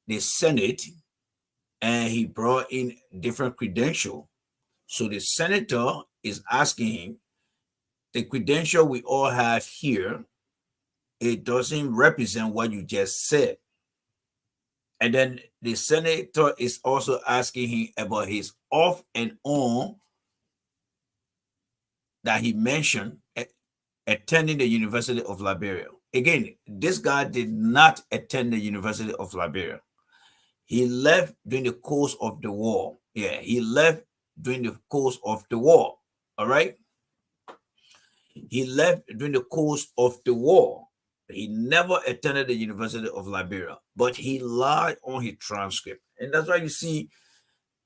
the Senate and he brought in different credential. So the senator is asking him, the credential we all have here, it doesn't represent what you just said. And then the senator is also asking him about his off and on that he mentioned attending the University of Liberia. Again, this guy did not attend the University of Liberia. He left during the course of the war. Yeah, he left during the course of the war. All right. He left during the course of the war. He never attended the University of Liberia, but he lied on his transcript. And that's why you see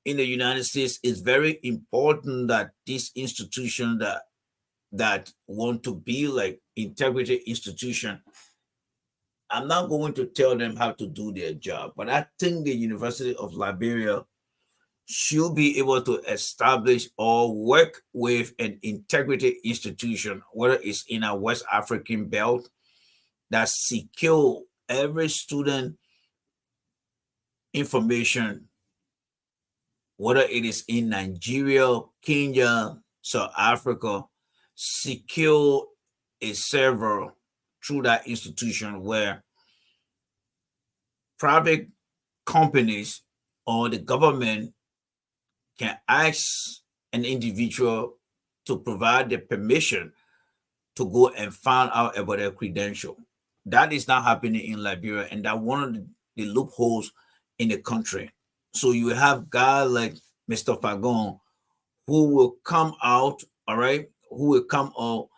in the United States, it's very important that these institutions that want to be like integrity institution, I'm not going to tell them how to do their job, but I think the University of Liberia should be able to establish or work with an integrity institution, whether it's in a West African belt, that secure every student information, whether it is in Nigeria, Kenya, South Africa, secure a server through that institution where private companies or the government can ask an individual to provide the permission to go and find out about their credential. That is not happening in Liberia, and that one of the loopholes in the country. So you have guys like Mr. Fagon who will come out, all right, who will come out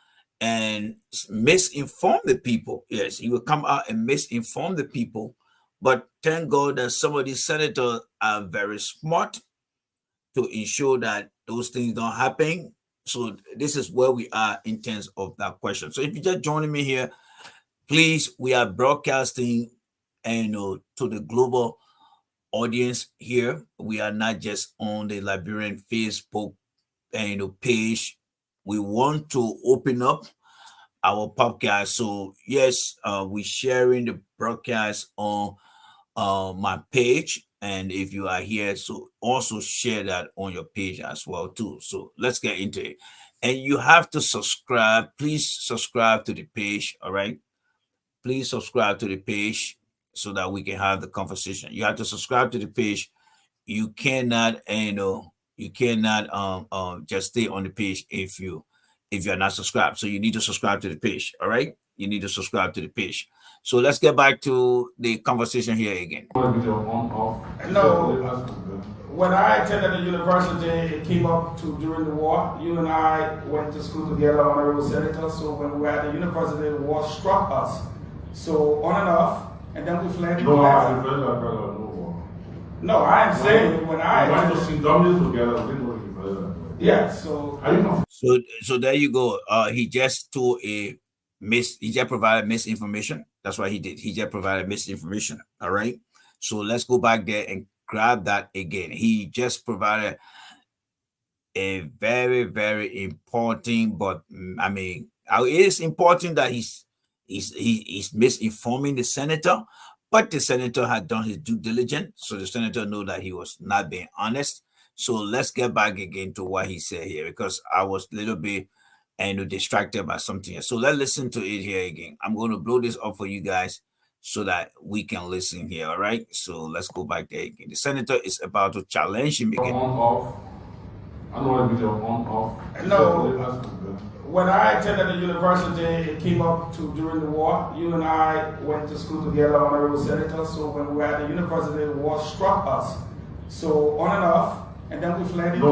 and misinform the people. Yes, he will come out and misinform the people. But thank God that some of these senators are very smart to ensure that those things don't happen. So this is where we are in terms of that question. So if you're just joining me here, please, we are broadcasting to the global audience here. We are not just on the Liberian Facebook page. We want to open up our podcast. So yes, we're sharing the broadcast on my page. And if you are here, so also share that on your page as well too. So let's get into it. And you have to subscribe. Please subscribe to the page. All right. Please subscribe to the page so that we can have the conversation. You have to subscribe to the page. You cannot, you cannot just stay on the page if you're not subscribed. So you need to subscribe to the page. All right. You need to subscribe to the page. So let's get back to the conversation here again. No, when I attended the university, it came up during the war. You and I went to school together, honorable senator. So when we were at the university, the war struck us. So on and off, and then we fled. No, I am saying when I went to see Dublin together. We didn't go to Yeah, so Are you confused? So there you go. He just told he just provided misinformation. That's what he did. He just provided misinformation. All right. So let's go back there and grab that again. He just provided a very, very important, but I mean, it is important that he's misinforming the senator, but the senator had done his due diligence, so the senator knew that he was not being honest. So let's get back again to what he said here, because I was a little bit distracted by something else. So let's listen to it here again. I'm going to blow this up for you guys so that we can listen here. All right. So let's go back there again. The senator is about to challenge him again. On off. I know what to be on off. No. When I attended the university, it came up to during the war. You and I went to school together, honorable senator. So when we were at the university, the war struck us. So on and off, and then we fled into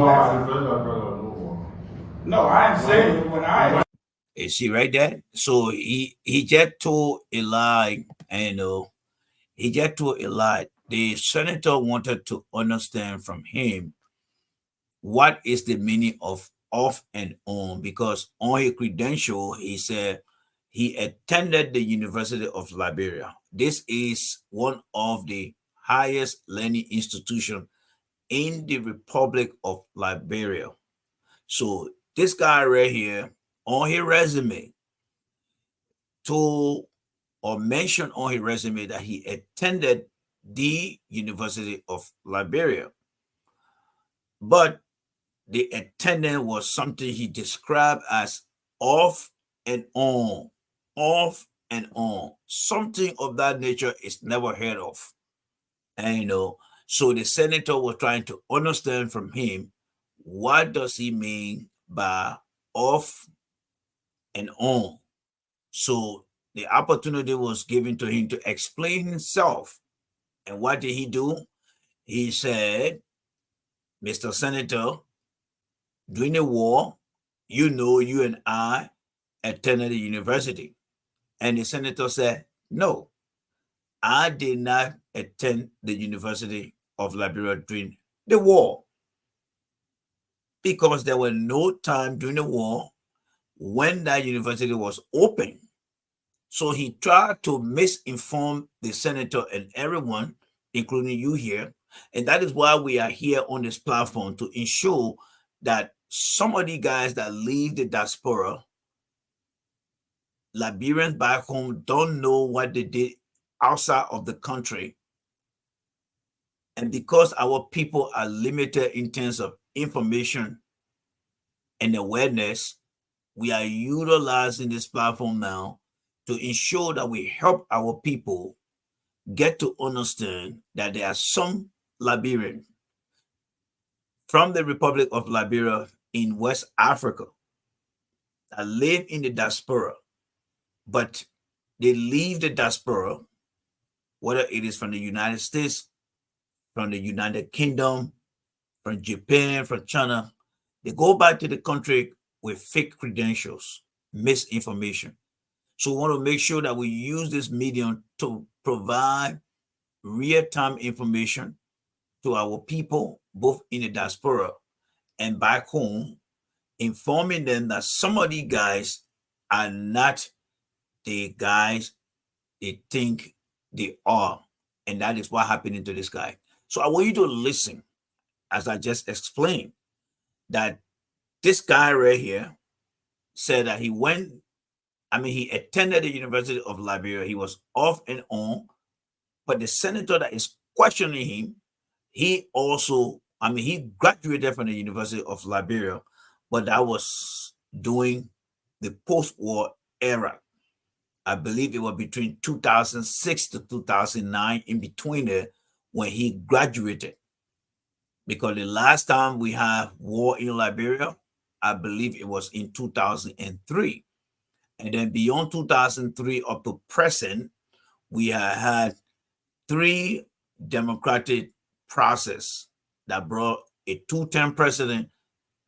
No, I am saying when I. You see right there? So he just told a lie, and he just told a lie. The senator wanted to understand from him what is the meaning of off and on, because on his credential, he said he attended the University of Liberia. This is one of the highest learning institutions in the Republic of Liberia. So this guy right here on his resume told or mentioned on his resume that he attended the University of Liberia. But the attendance was something he described as off and on, off and on. Something of that nature is never heard of. And so the senator was trying to understand from him, what does he mean by off and on? So the opportunity was given to him to explain himself. And what did he do? He said, Mr. Senator, during the war, you and I attended the university. And the senator said, no, I did not attend the University of Liberia during the war, because there was no time during the war when that university was open. So he tried to misinform the senator and everyone, including you here. And that is why we are here on this platform, to ensure that some of the guys that leave the diaspora, Liberians back home, don't know what they did outside of the country. And because our people are limited in terms of information and awareness, we are utilizing this platform now to ensure that we help our people get to understand that there are some Liberians from the Republic of Liberia in West Africa that live in the diaspora, but they leave the diaspora, whether it is from the United States, from the United Kingdom, from Japan, from China, they go back to the country with fake credentials, misinformation. So we want to make sure that we use this medium to provide real-time information to our people, both in the diaspora and back home, informing them that some of these guys are not the guys they think they are. And that is what happened to this guy. So I want you to listen, as I just explained, that this guy right here said that he attended the University of Liberia. He was off and on, but the senator that is questioning him, he also, he graduated from the University of Liberia, but that was during the post-war era. I believe it was between 2006 to 2009, in between there, when he graduated. Because the last time we had war in Liberia, I believe it was in 2003. And then beyond 2003 up to present, we have had 3 democratic process that brought a 2-term president,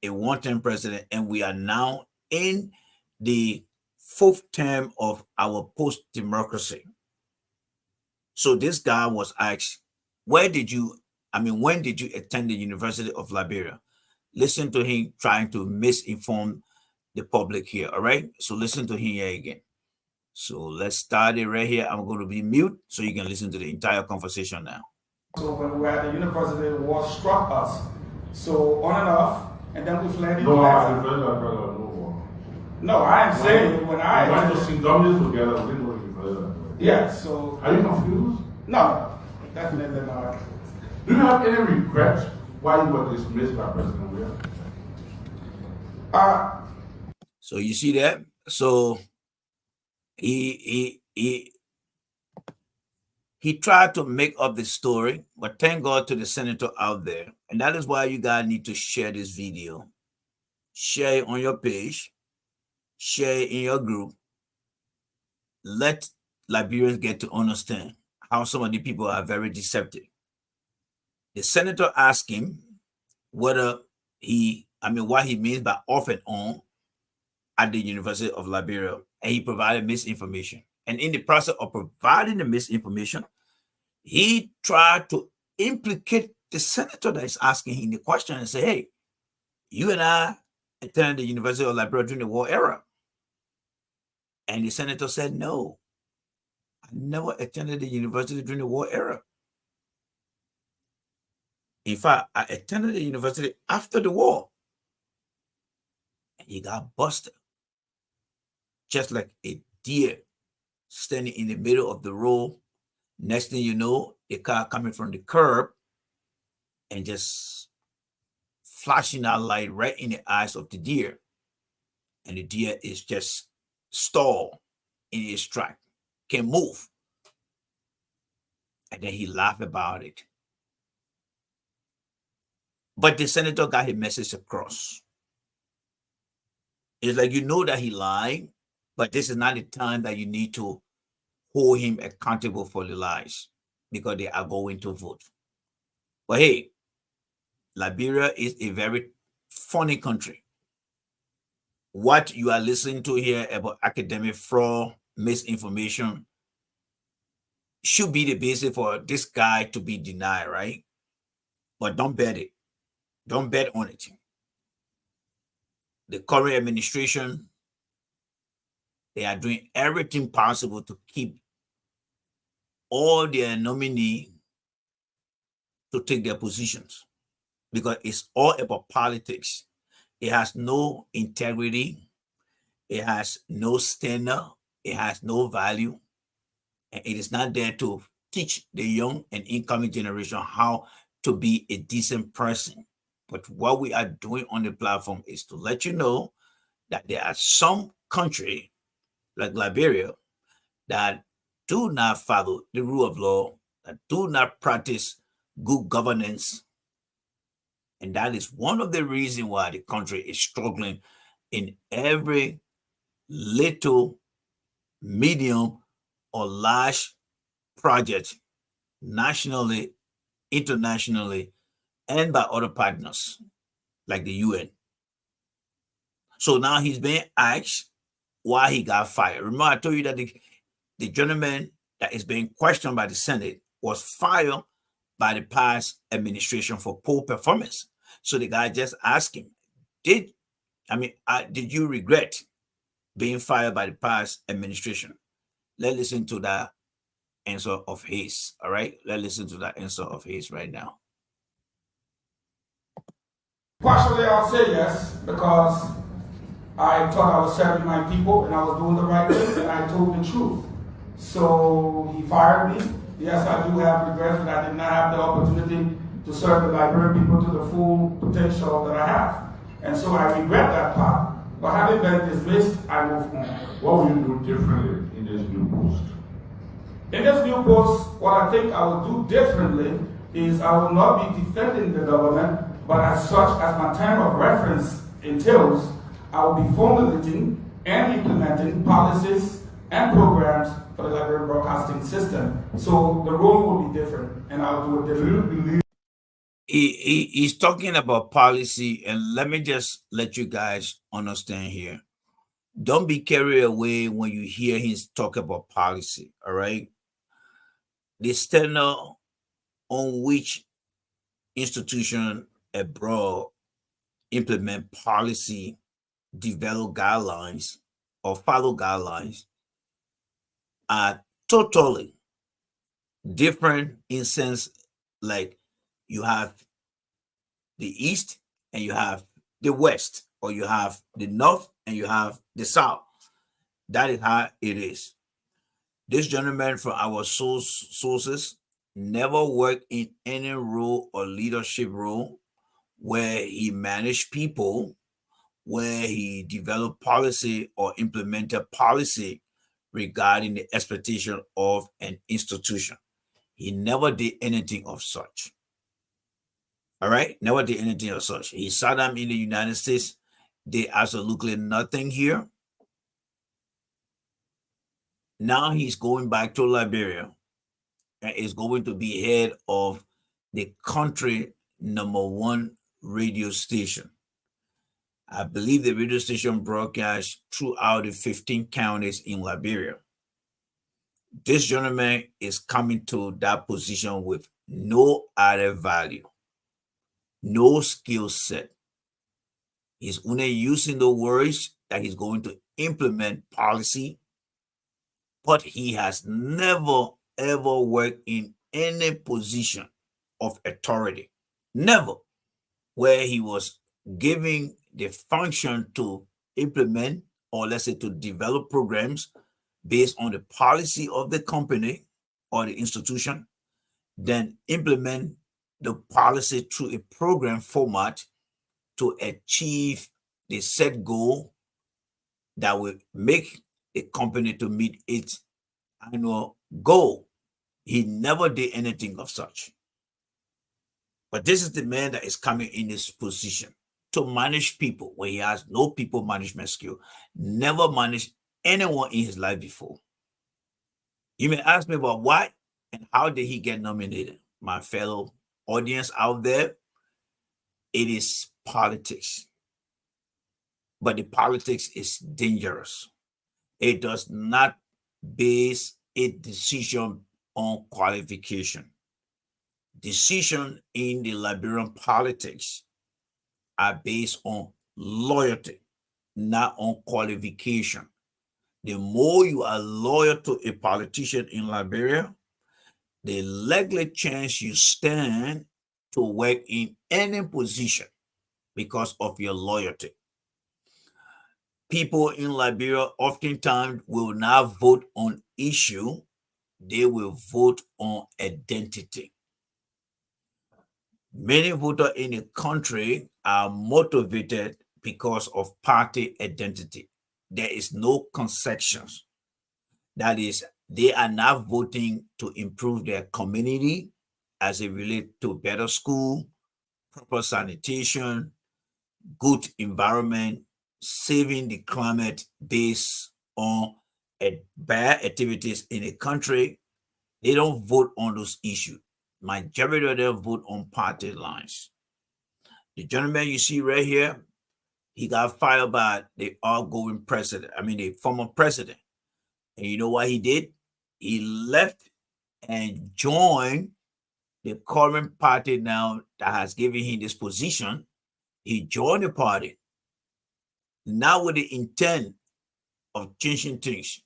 a 1-term president, and we are now in the 4th term of our post-democracy. So this guy was asked, when did you attend the University of Liberia? Listen to him trying to misinform the public here. All right. So listen to him here again. So let's start it right here. I'm going to be mute so you can listen to the entire conversation now. So when we were at the university, the war struck us. So on and off, and then we fled. No, I defend that brother, no war. No, I am saying when I went to sing dummies together, we didn't know you brother. Yeah, so. Are you confused? No, definitely not. Do you have any regrets why you were dismissed by President Williams? So you see that? So he tried to make up the story, but thank God to the senator out there. And that is why you guys need to share this video. Share it on your page. Share it in your group. Let Liberians get to understand how some of the people are very deceptive. The senator asked him whether what he means by off and on at the University of Liberia, and he provided misinformation. And in the process of providing the misinformation, he tried to implicate the senator that is asking him the question and say, hey, you and I attended the University of Liberia during the war era. And the senator said, no, I never attended the university during the war era. In fact, I attended the university after the war. And he got busted. Just like a deer standing in the middle of the road. Next thing you know, a car coming from the curb and just flashing that light right in the eyes of the deer. And the deer is just stalled in his track, can't move. And then he laughed about it. But the senator got his message across. It's like, you know that he lied, but this is not the time that you need to hold him accountable for the lies, because they are going to vote. But hey, Liberia is a very funny country. What you are listening to here about academic fraud, misinformation, should be the basis for this guy to be denied, right? But don't bet it. Don't bet on it. The current administration, they are doing everything possible to keep all their nominees to take their positions, because it's all about politics. It has no integrity. It has no standard. It has no value. And it is not there to teach the young and incoming generation how to be a decent person. But what we are doing on the platform is to let you know that there are some countries like Liberia that do not follow the rule of law, that do not practice good governance. And that is one of the reasons why the country is struggling in every little, medium, or large project, nationally, internationally, and by other partners like the UN. So now he's being asked why he got fired. Remember, I told you that the gentleman that is being questioned by the Senate was fired by the past administration for poor performance. So the guy just asked him, did you regret being fired by the past administration? Let's listen to that answer of his. All right, let's listen to that answer of his right now. Partially, I'll say yes, because I thought I was serving my people and I was doing the right thing, and I told the truth. So he fired me. Yes, I do have regrets that I did not have the opportunity to serve the Liberian people to the full potential that I have. And so I regret that part. But having been dismissed, I move on. What will you do differently in this new post? In this new post, what I think I will do differently is I will not be defending the government, but as such as my term of reference entails, I will be formulating and implementing policies and programs for the Liberian broadcasting system. So the role will be different, and I'll do it differently. He's talking about policy, and let me just let you guys understand here. Don't be carried away when you hear him talk about policy, all right? The standard on which institution abroad implement policy, develop guidelines, or follow guidelines are totally different in sense, like you have the East and you have the West, or you have the North and you have the South. That is how it is. This gentleman from our sources never worked in any role or leadership role where he managed people, where he developed policy or implemented policy regarding the expectation of an institution. He never did anything of such. All right? Never did anything of such. He saw them in the United States, did absolutely nothing here. Now he's going back to Liberia and is going to be head of the country #1 radio station. I believe the radio station broadcasts throughout the 15 counties in Liberia. This gentleman is coming to that position with no added value, no skill set. He's only using the words that he's going to implement policy, but he has never, ever worked in any position of authority. Never. Where he was giving the function to implement, or let's say to develop programs based on the policy of the company or the institution, then implement the policy through a program format to achieve the set goal that will make the company to meet its annual goal. He never did anything of such. But this is the man that is coming in this position to manage people where he has no people management skill, never managed anyone in his life before. You may ask me about why and how did he get nominated? My fellow audience out there, it is politics. But the politics is dangerous. It does not base a decision on qualification. Decisions in the Liberian politics are based on loyalty, not on qualification. The more you are loyal to a politician in Liberia, the likely chance you stand to work in any position because of your loyalty. People in Liberia oftentimes will not vote on issue, they will vote on identity. Many voters in the country are motivated because of party identity. There is no concessions. That is, they are not voting to improve their community as it relates to better school, proper sanitation, good environment, saving the climate based on bad activities in the country. They don't vote on those issues. Majority of them vote on party lines. The gentleman you see right here, he got fired by the outgoing president, the former president. And you know what he did? He left and joined the current party now that has given him this position. He joined the party, now with the intent of changing things.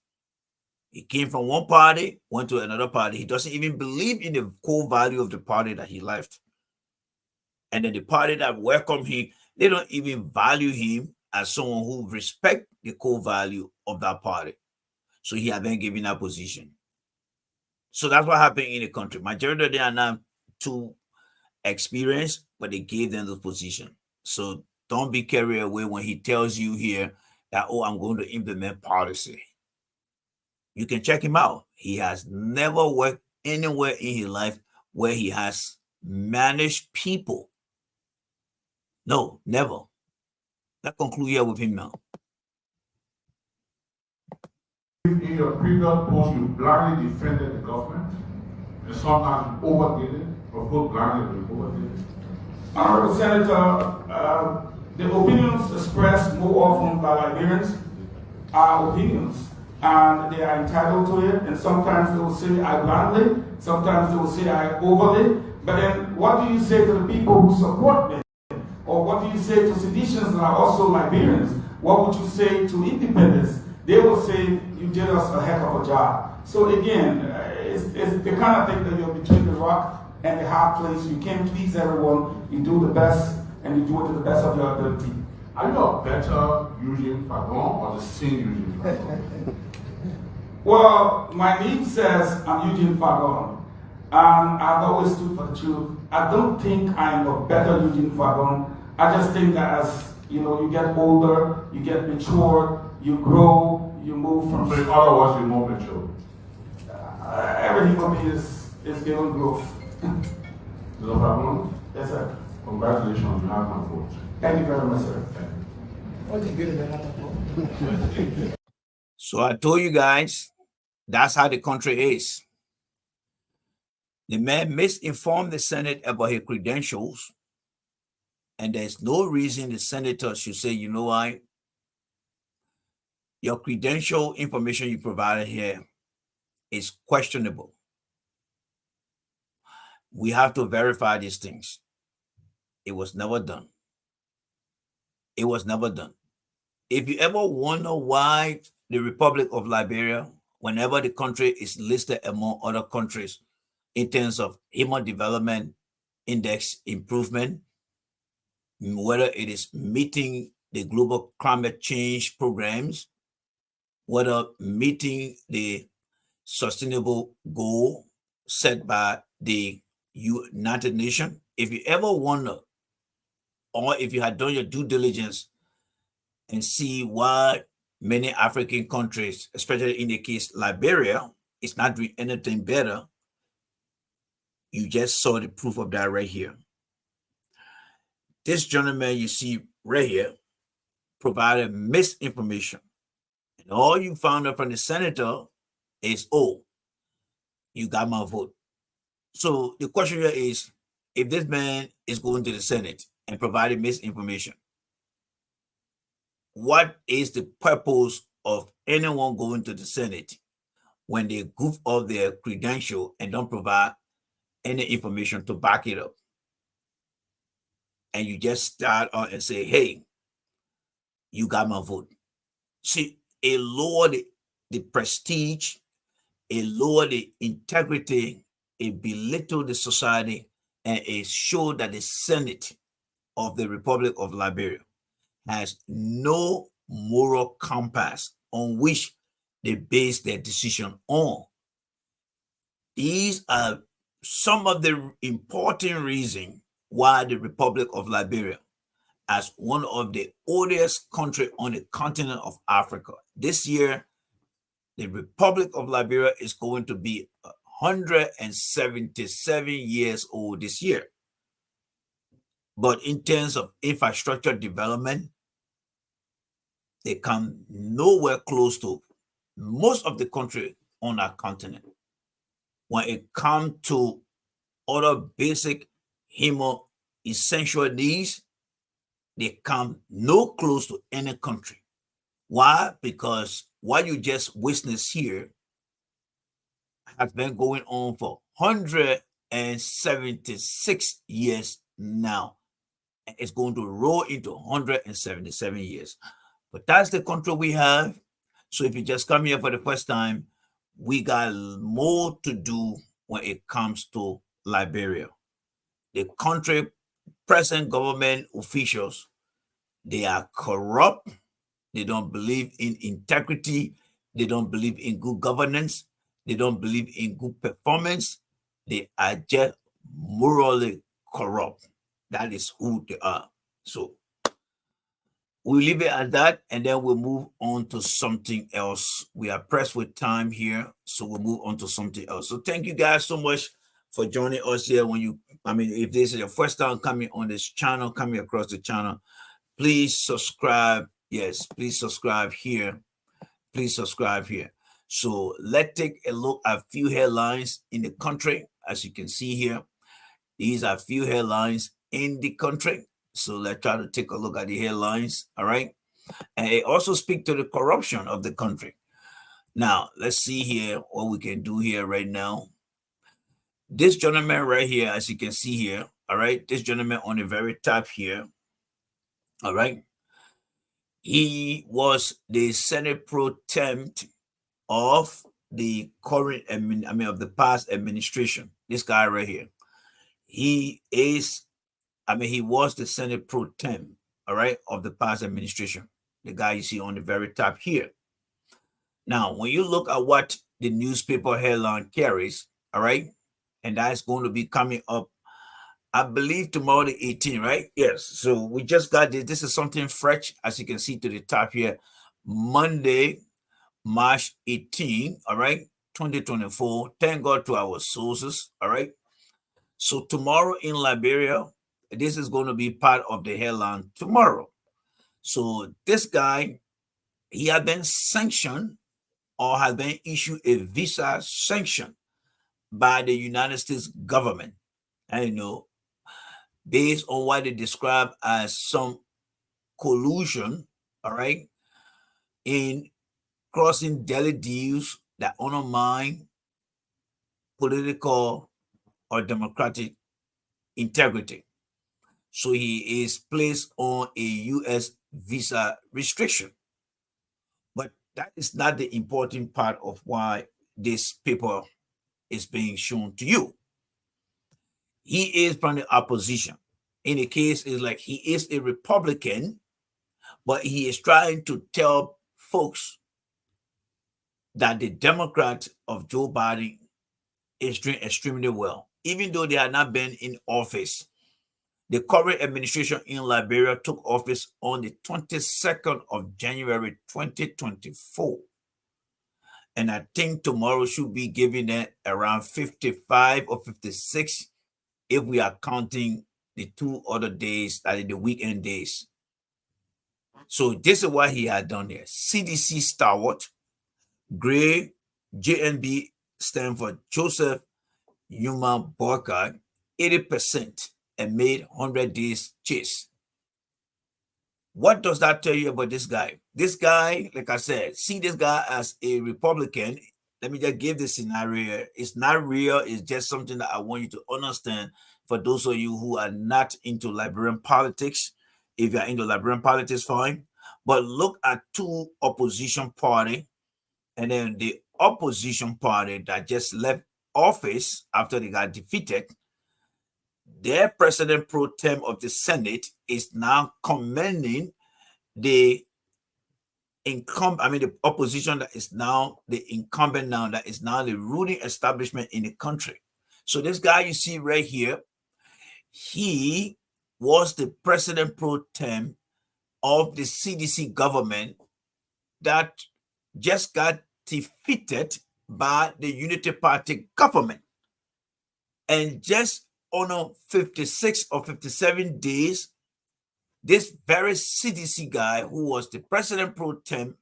He came from one party, went to another party. He doesn't even believe in the core value of the party that he left. And then the party that welcomed him, they don't even value him as someone who respects the core value of that party. So he had been given that position. So that's what happened in the country. Majority of them are not too experienced, but they gave them the position. So don't be carried away when he tells you here that, oh, I'm going to implement policy. You can check him out. He has never worked anywhere in his life where he has managed people. No, never. Let's conclude here with him now. In your previous post, you blindly defended the government, and sometimes you overdid it, or both blindly and overdid it. Honorable Senator, the opinions expressed more often by Liberians are opinions, and they are entitled to it, and sometimes they will say I blindly, sometimes they will say I overly, but then what do you say to the people who support me, Or what do you say to seditions that are also Liberians? What would you say to independents? They will say, you did us a heck of a job. So again, it's the kind of thing that you're between the rock and the hard place. You can't please everyone. You do the best, and you do it to the best of your ability. Are you a better Eugene Fagon or the same Eugene Fagon? Well, my name says I'm Eugene Fagon. I've always stood for the truth. I don't think I'm a better Eugene Fagon. I just think that as you get older, you get mature, you grow, you move from. So in other words, you're more mature. Everything for me is given growth. Mr. Fagon? Yes, sir. Congratulations, you have my vote. Thank you very much, sir. So I told you guys, that's how the country is. The man misinformed the Senate about his credentials, and there's no reason the senator should say, you know what, your credential information you provided here is questionable. We have to verify these things. It was never done. It was never done. If you ever wonder why the Republic of Liberia, whenever the country is listed among other countries in terms of human development index improvement, whether it is meeting the global climate change programs, whether meeting the sustainable goal set by the United Nations, if you ever wonder, or if you had done your due diligence and see why many African countries, especially in the case Liberia, is not doing anything better, you just saw the proof of that right here. This gentleman you see right here provided misinformation. And all you found out from the senator is, oh, you got my vote. So the question here is, if this man is going to the Senate and providing misinformation, what is the purpose of anyone going to the Senate when they goof up their credential and don't provide any information to back it up? And you just start on and say, hey, you got my vote. See, it lowered the prestige, it lowered the integrity, it belittled the society, and it showed that the Senate of the Republic of Liberia has no moral compass on which they base their decision on. These are some of the important reasons why the Republic of Liberia, as one of the oldest countries on the continent of Africa, this year, the Republic of Liberia is going to be 177 years old this year. But in terms of infrastructure development, they come nowhere close to most of the country on our continent. When it comes to other basic human essential needs, they come no close to any country. Why? Because what you just witnessed here has been going on for 176 years now. And it's going to roll into 177 years. But that's the country we have. So if you just come here for the first time, we got more to do when it comes to Liberia. The country, present government officials, they are corrupt. They don't believe in integrity. They don't believe in good governance. They don't believe in good performance. They are just morally corrupt. That is who they are. So we'll leave it at that, and then we'll move on to something else. We are pressed with time here, so we'll move on to something else. So thank you guys so much for joining us here. If this is your first time coming on this channel, coming across the channel, please subscribe. Yes, please subscribe here. Please subscribe here. So let's take a look at a few headlines in the country. As you can see here, these are a few headlines in the country. So let's try to take a look at the headlines. All right. And it also speaks to the corruption of the country. Now, let's see here what we can do here right now. This gentleman right here, as you can see here, all right, this gentleman on the very top here, All right. He was the Senate pro tem of the current, of the past administration. This guy right here. He is, he was the Senate pro tem, all right, of the past administration. The guy you see on the very top here. Now, when you look at what the newspaper headline carries, all right, and that's going to be coming up, I believe tomorrow the 18th, right? Yes. So we just got this. This is something fresh, as you can see to the top here. Monday, March 18, all right, 2024. Thank God to our sources, all right. So tomorrow in Liberia, this is going to be part of the headline tomorrow. So this guy, he had been sanctioned or has been issued a visa sanction by the United States government. I know, based on what they describe as some collusion, all right, in crossing daily deals that undermine political or democratic integrity. So he is placed on a U.S. visa restriction. But that is not the important part of why this paper is being shown to you. He is from the opposition. In the case, is like he is a Republican, but he is trying to tell folks that the Democrats of Joe Biden is doing extremely well, even though they have not been in office. The current administration in Liberia took office on the 22nd of January 2024. And I think tomorrow should be giving it around 55 or 56 if we are counting the 2 other days, that is the weekend days. So this is what he had done here. CDC stalwart, Gray, JNB stand for Joseph Yuma Boakai, 80% and made 100 days chase. What does that tell you about this guy? This guy, like I said, see this guy as a Republican. Let me just give the scenario. It's not real. It's just something that I want you to understand for those of you who are not into Liberian politics. If you're into Liberian politics, fine. But look at 2 opposition party, and then the opposition party that just left office after they got defeated. Their president pro tem of the Senate is now commending the the opposition that is now the incumbent now, that is now the ruling establishment in the country. So this guy you see right here, he was the president pro tem of the CDC government that just got defeated by the Unity Party government. And just on 56 or 57 days, this very CDC guy who was the president pro tem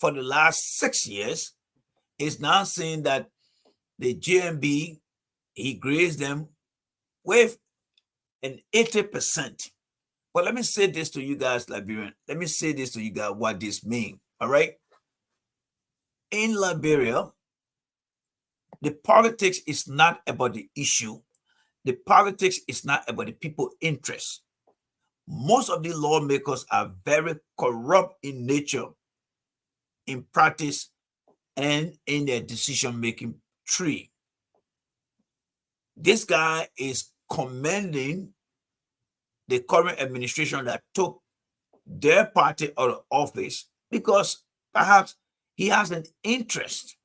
for the last 6 years is now saying that the GMB, he grades them with an 80%. But let me say this to you guys, Liberian. Let me say this to you guys, what this means, all right? In Liberia, the politics is not about the issue. The politics is not about the people's interest. Most of the lawmakers are very corrupt in nature, in practice, and in their decision-making tree. This guy is commending the current administration that took their party out of office because perhaps he has an interest,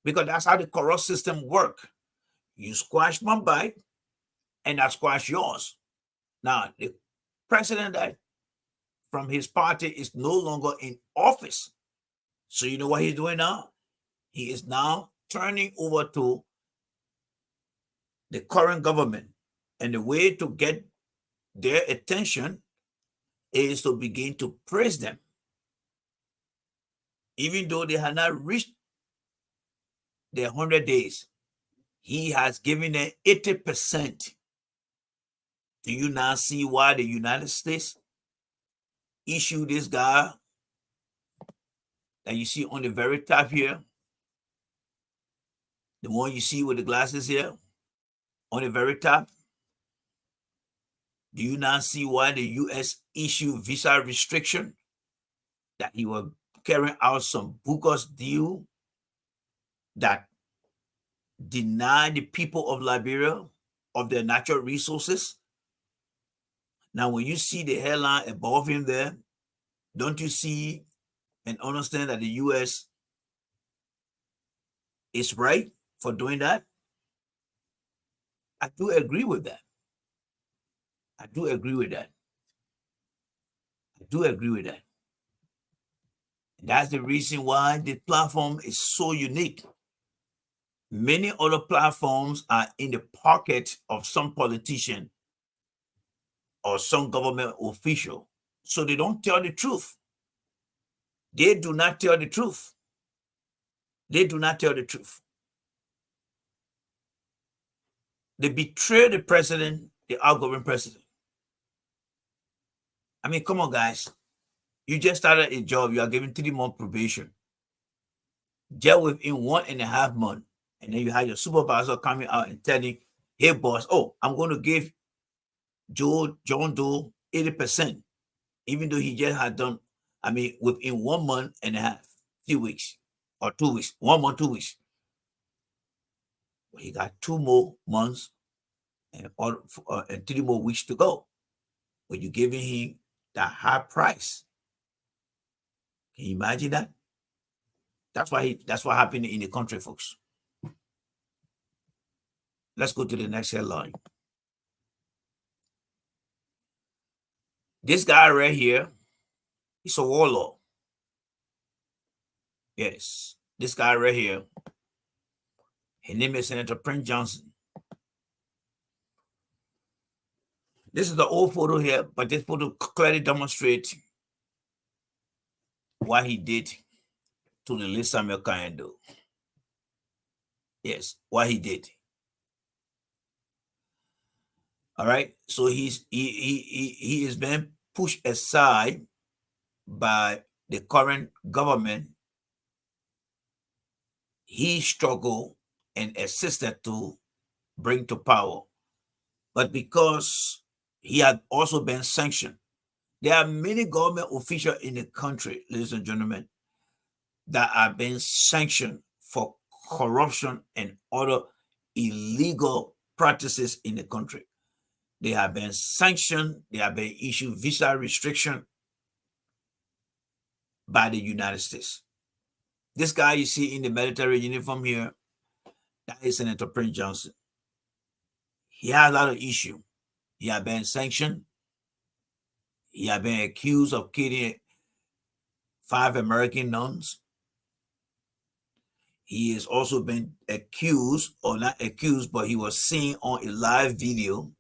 because that's how the corrupt system works. You squash one bite, and I squash yours. Now, the president that from his party is no longer in office. So you know what he's doing now? He is now turning over to the current government. And the way to get their attention is to begin to praise them. Even though they have not reached their 100 days, he has given them 80%. Do you now see why the United States issued this guy that you see on the very top here? The one you see with the glasses here on the very top. Do you not see why the U.S. issued visa restriction? That he was carrying out some bogus deal that denied the people of Liberia of their natural resources. Now, when you see the headline above him there, don't you see and understand that the U.S. is right for doing that? I do agree with that. I do agree with that. I do agree with that. That's the reason why the platform is so unique. Many other platforms are in the pocket of some politician or some government official. So they don't tell the truth. They do not tell the truth. They do not tell the truth. They betray the president, the outgoing president. I mean, come on, guys. You just started a job. You are given 3-month probation. Just within 1.5 months. And then you have your supervisor coming out and telling, hey, boss, oh, I'm going to give John Doe 80%, even though he just had done, I mean, within 1.5 months, 3 weeks, or 2 weeks, 1 month, 2 weeks. Well, he got 2 more months and 3 more weeks to go. But you're giving him that high price. Can you imagine that? That's what happened in the country, folks. Let's go to the next headline. This guy right here, he's a warlord. Yes, this guy right here, his name is Senator Prince Johnson. This is the old photo here, but this photo clearly demonstrates what he did to the late Samuel Kayando. Yes, what he did. All right, so he is being pushed aside by the current government. He struggled and assisted to bring to power, but because he had also been sanctioned, there are many government officials in the country, ladies and gentlemen, that are being sanctioned for corruption and other illegal practices in the country. They have been sanctioned. They have been issued visa restriction by the United States. This guy you see in the military uniform here, that is Senator Prince Johnson. He has a lot of issues. He has been sanctioned. He has been accused of killing 5 American nuns. He has also been accused, or not accused, but he was seen on a live video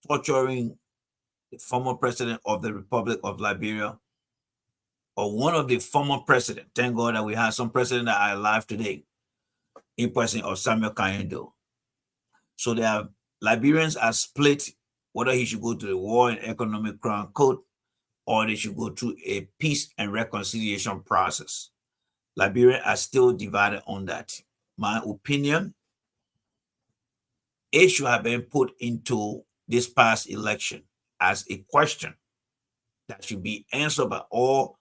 torturing the former president of the Republic of Liberia, or one of the former presidents. Thank God that we have some presidents that are alive today, in person of Samuel Kayando. So they have Liberians are split whether he should go to the War and Economic Crime Code or they should go through a peace and reconciliation process. Liberians are still divided on that. My opinion, it should have been put into this past election as a question that should be answered by all,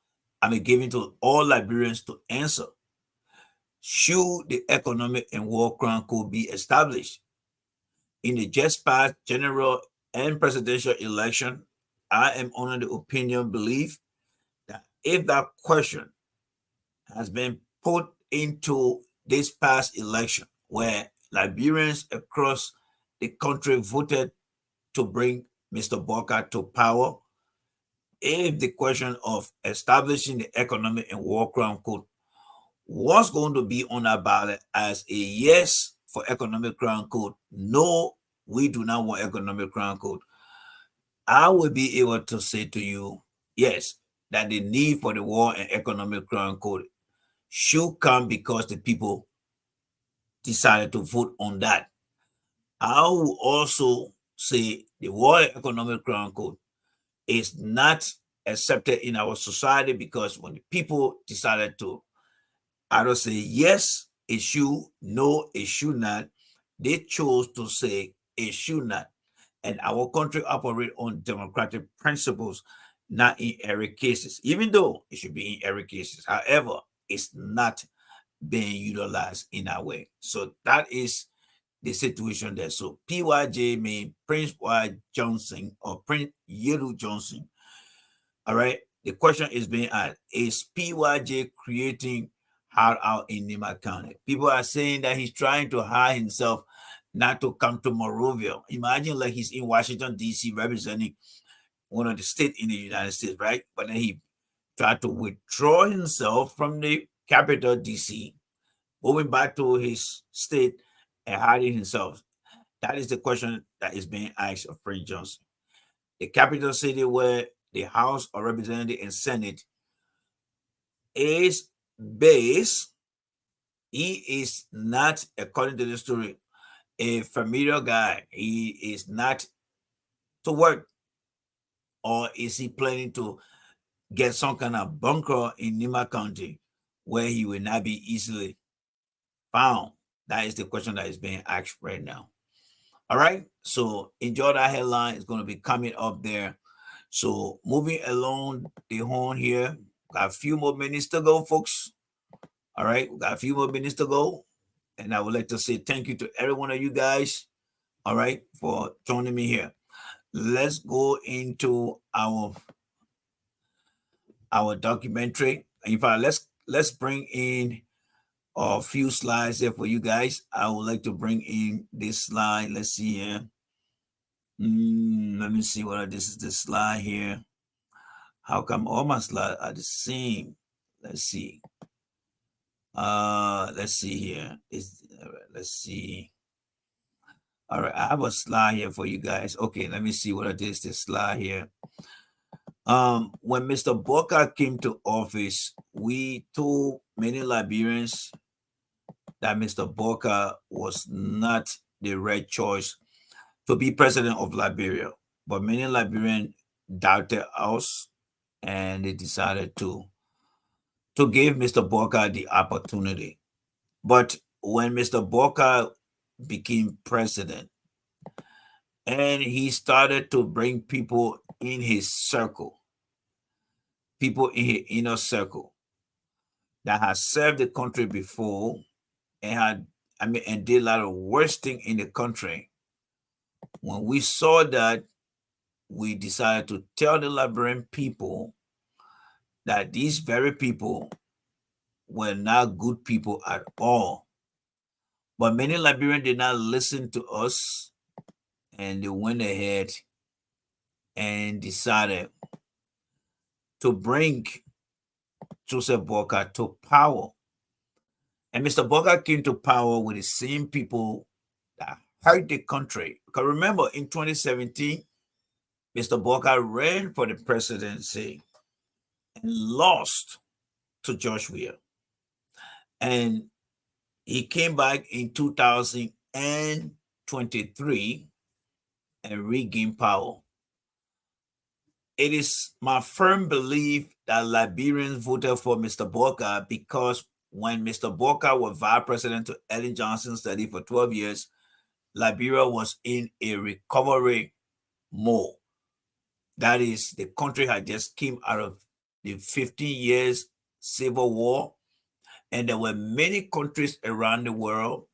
given to all Liberians to answer. Should the Economic and War Crime Code be established? In the just past general and presidential election, I am under the opinion, belief that if that question has been put into this past election, where Liberians across the country voted to bring Mr. Boakai to power, if the question of establishing the Economic and War Crime Code was going to be on our ballot as a yes for Economic Crime Code, no, we do not want Economic Crime Code, I will be able to say to you, yes, that the need for the War and Economic Crime Code should come because the people decided to vote on that. I will also say the War and Economic Crime Code is not accepted in our society because when the people decided to either say yes, it should, no, it should not, they chose to say it should not. And our country operate on democratic principles, not in every cases, even though it should be in every cases. However, it's not being utilized in that way. So that is the situation there. So PYJ means Prince Y Johnson or Prince Yelu Johnson. All right. The question is being asked: is PYJ creating hard out in Nima County? People are saying that he's trying to hide himself not to come to Monrovia. Imagine like he's in Washington, D.C., representing one of the states in the United States, right? But then he tried to withdraw himself from the capital, D.C., moving back to his state and hiding himself. That is the question that is being asked of Prince Johnson. The capital city where the House of Representatives and Senate is based, he is not, according to the story, a familiar guy. He is not to work, or is he planning to get some kind of bunker in Nima County where he will not be easily found? That is the question that is being asked right now. All right, so enjoy that headline. It's going to be coming up there. So moving along the horn here, got a few more minutes to go, folks. All right, we got a few more minutes to go. And I would like to say thank you to every one of you guys, all right, for joining me here. Let's go into our documentary. In fact, let's bring in a few slides there for you guys. I would like to bring in this slide. Let's see here. Let me see what this is. The slide here. How come all my slides are the same? Let's see. Let's see here. Let's see. All right, I have a slide here for you guys. Okay, let me see what it is. This slide here. When Mr. Boakai came to office, we told many Liberians that Mr. Boakai was not the right choice to be president of Liberia. But many Liberians doubted us, and they decided to give Mr. Boakai the opportunity. But when Mr. Boakai became president, and he started to bring people in his circle, people in his inner circle that had served the country before and and did a lot of worse thing in the country. When we saw that, we decided to tell the Liberian people that these very people were not good people at all. But many Liberians did not listen to us, and they went ahead and decided to bring Joseph Boakai to power. And Mr. Boakai came to power with the same people that hurt the country. Because remember, in 2017, Mr. Boakai ran for the presidency and lost to George Weah. And he came back in 2023 and regained power. It is my firm belief that Liberians voted for Mr. Boakai because when Mr. Boakai was vice president to Ellen Johnson's study for 12 years, Liberia was in a recovery mode. That is, the country had just came out of the 15 years civil war, and there were many countries around the world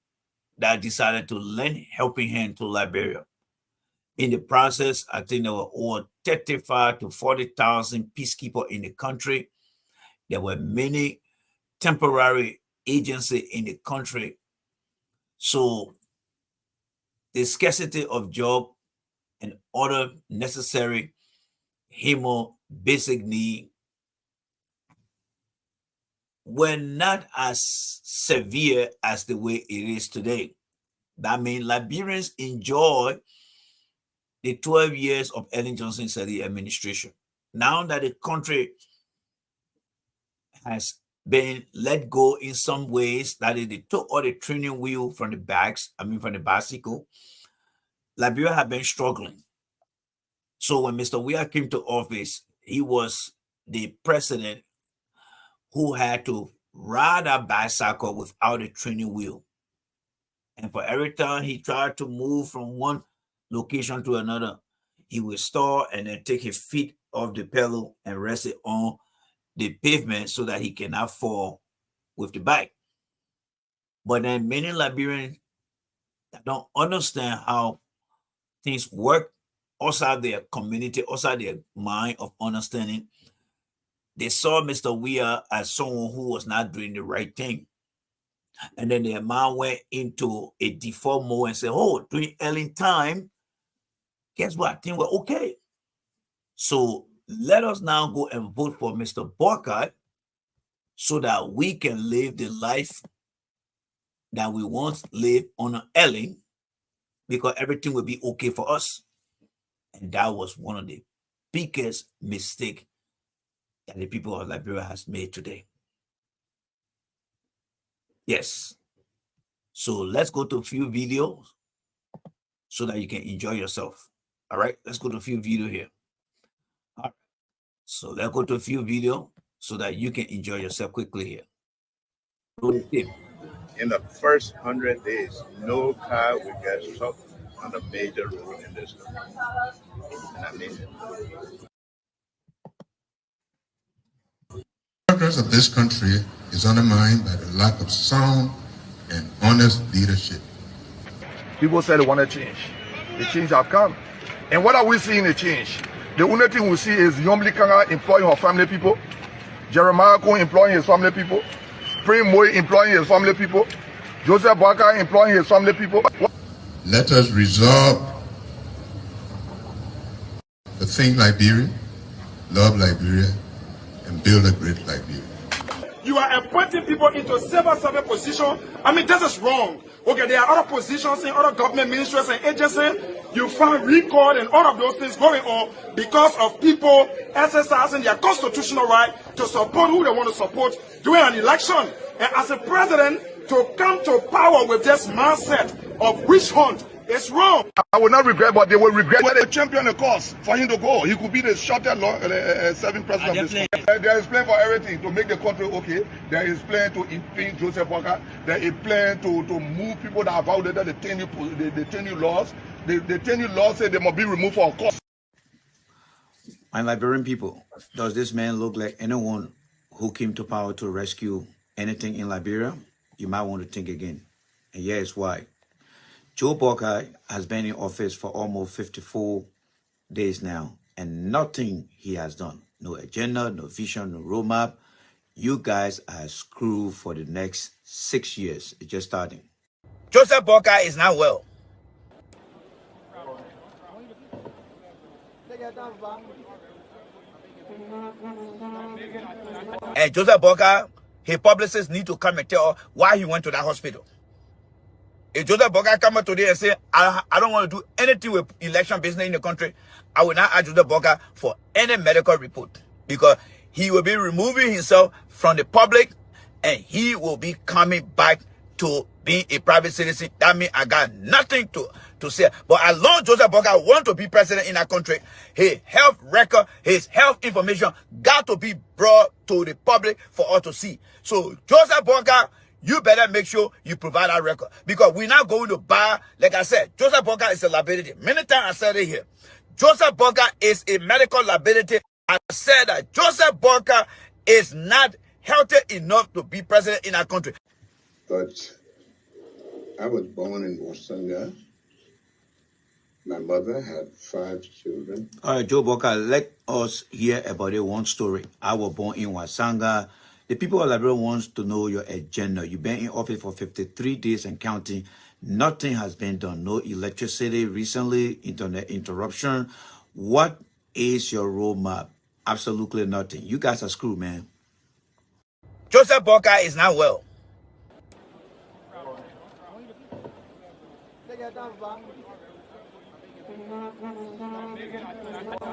that decided to lend helping hand to Liberia. In the process, I think there were over 35 to 40,000 peacekeepers in the country. There were many temporary agencies in the country. So the scarcity of job and other necessary human basic need were not as severe as the way it is today. That means Liberians enjoy the 12 years of Ellen Johnson's administration. Now that the country has been let go in some ways, that is, they took all the training wheel from the from the bicycle, Liberia had been struggling. So when Mr. Weah came to office, he was the president who had to ride a bicycle without a training wheel. And for every time he tried to move from one location to another, he will stop and then take his feet off the pedal and rest it on the pavement so that he cannot fall with the bike. But then many Liberians don't understand how things work outside their community, outside their mind of understanding. They saw Mr. Weir as someone who was not doing the right thing. And then their mind went into a default mode and said, oh, during early time, guess what? Things were okay. So let us now go and vote for Mr. Boakai so that we can live the life that we once lived on an Ellen, because everything will be okay for us. And that was one of the biggest mistakes that the people of Liberia has made today. Yes. So let's go to a few videos so that you can enjoy yourself. All right, let's go to a few videos here. All right. So let's go to a few videos so that you can enjoy yourself quickly here. In the first 100 days, no car will get stuck on a major road in this country. And I mean it. Progress of this country is undermined by the lack of sound and honest leadership. People said they want to change. The change have come. And what are we seeing a change? The only thing we see is Yomli Kanga employing her family people, Jeremiah Cohen employing his family people, Prim Moy employing his family people, Joseph Boakai employing his family people. Let us resolve to think Liberia, love Liberia, and build a great Liberia. You are appointing people into civil service position. I mean, this is wrong. Okay, there are other positions in other government ministries and agencies. You find record and all of those things going on because of people exercising their constitutional right to support who they want to support during an election. And as a president, to come to power with this mindset of witch hunt is wrong. I will not regret, but they will regret when they champion the cause for him to go. He could be the shortest serving president of this country. There is plan for everything to make the country okay. There is plan to impeach Joseph Boakai. There is plan to move people that have violated the 10-year laws. The 10-year laws say they must be removed for a cause. My Liberian people, does this man look like anyone who came to power to rescue anything in Liberia? You might want to think again. And here's why. Joe ButtCar has been in office for almost 54 days now, and nothing he has done. No agenda, no vision, no roadmap. You guys are screwed for the next 6 years. It's just starting. Joseph ButtCar is not well. And Joseph ButtCar, his publicists need to come and tell why he went to that hospital. If Joseph ButtCar come out today and say, I don't want to do anything with election business in the country, I will not ask Joseph ButtCar for any medical report, because he will be removing himself from the public and he will be coming back to being a private citizen. That means I got nothing to say. But as long as Joseph ButtCar want to be president in that country, his health record, his health information got to be brought to the public for us to see. So Joseph ButtCar, you better make sure you provide that record, because we're not going to buy. Like I said, Joseph ButtCar is a liability. Many times I said it here. Joseph ButtCar is a medical liability. I said that Joseph ButtCar is not healthy enough to be president in our country. But I was born in Wasanga. My mother had 5 children. All right, Joe ButtCar, let us hear about it one story. I was born in Wasanga. The people of Liberia wants to know your agenda. You've been in office for 53 days and counting. Nothing has been done. No electricity recently, internet interruption. What is your roadmap? Absolutely nothing. You guys are screwed, man. Joseph ButtCar is not well.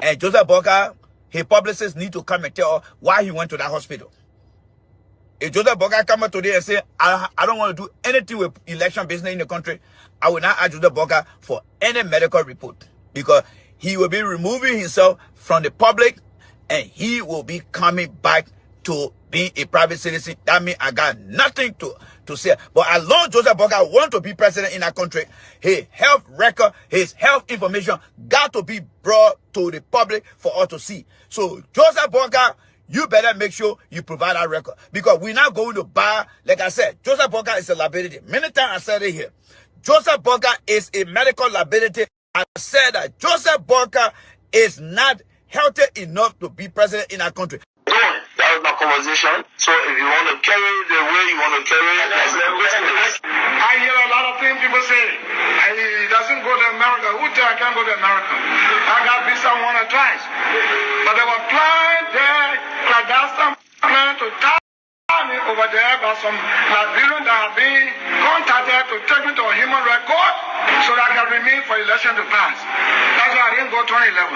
And Joseph ButtCar, his publicists need to come and tell why he went to that hospital. If Joseph ButtCar come out today and say, I don't want to do anything with election business in the country, I will not ask Joseph ButtCar for any medical report, because he will be removing himself from the public and he will be coming back to being a private citizen. That means I got nothing to say. But as long as Joseph ButtCar want to be president in that country, his health record, his health information got to be brought to the public for us to see. So Joseph ButtCar, you better make sure you provide that record, because we're not going to buy. Like I said, Joseph ButtCar is a liability. Many times I said it here. Joseph ButtCar is a medical liability. I said that Joseph ButtCar is not healthy enough to be president in our country. That was my conversation. So if you want to carry it the way you want to carry it, I hear a lot of things people say. He doesn't go to America. Who tell I can't go to America? I got visa once or twice. But they were planning there, clandestine plan to tie me over there by some Liberians that have been contacted to take me to a human record so that I can remain for election to pass. That's why I didn't go 2011.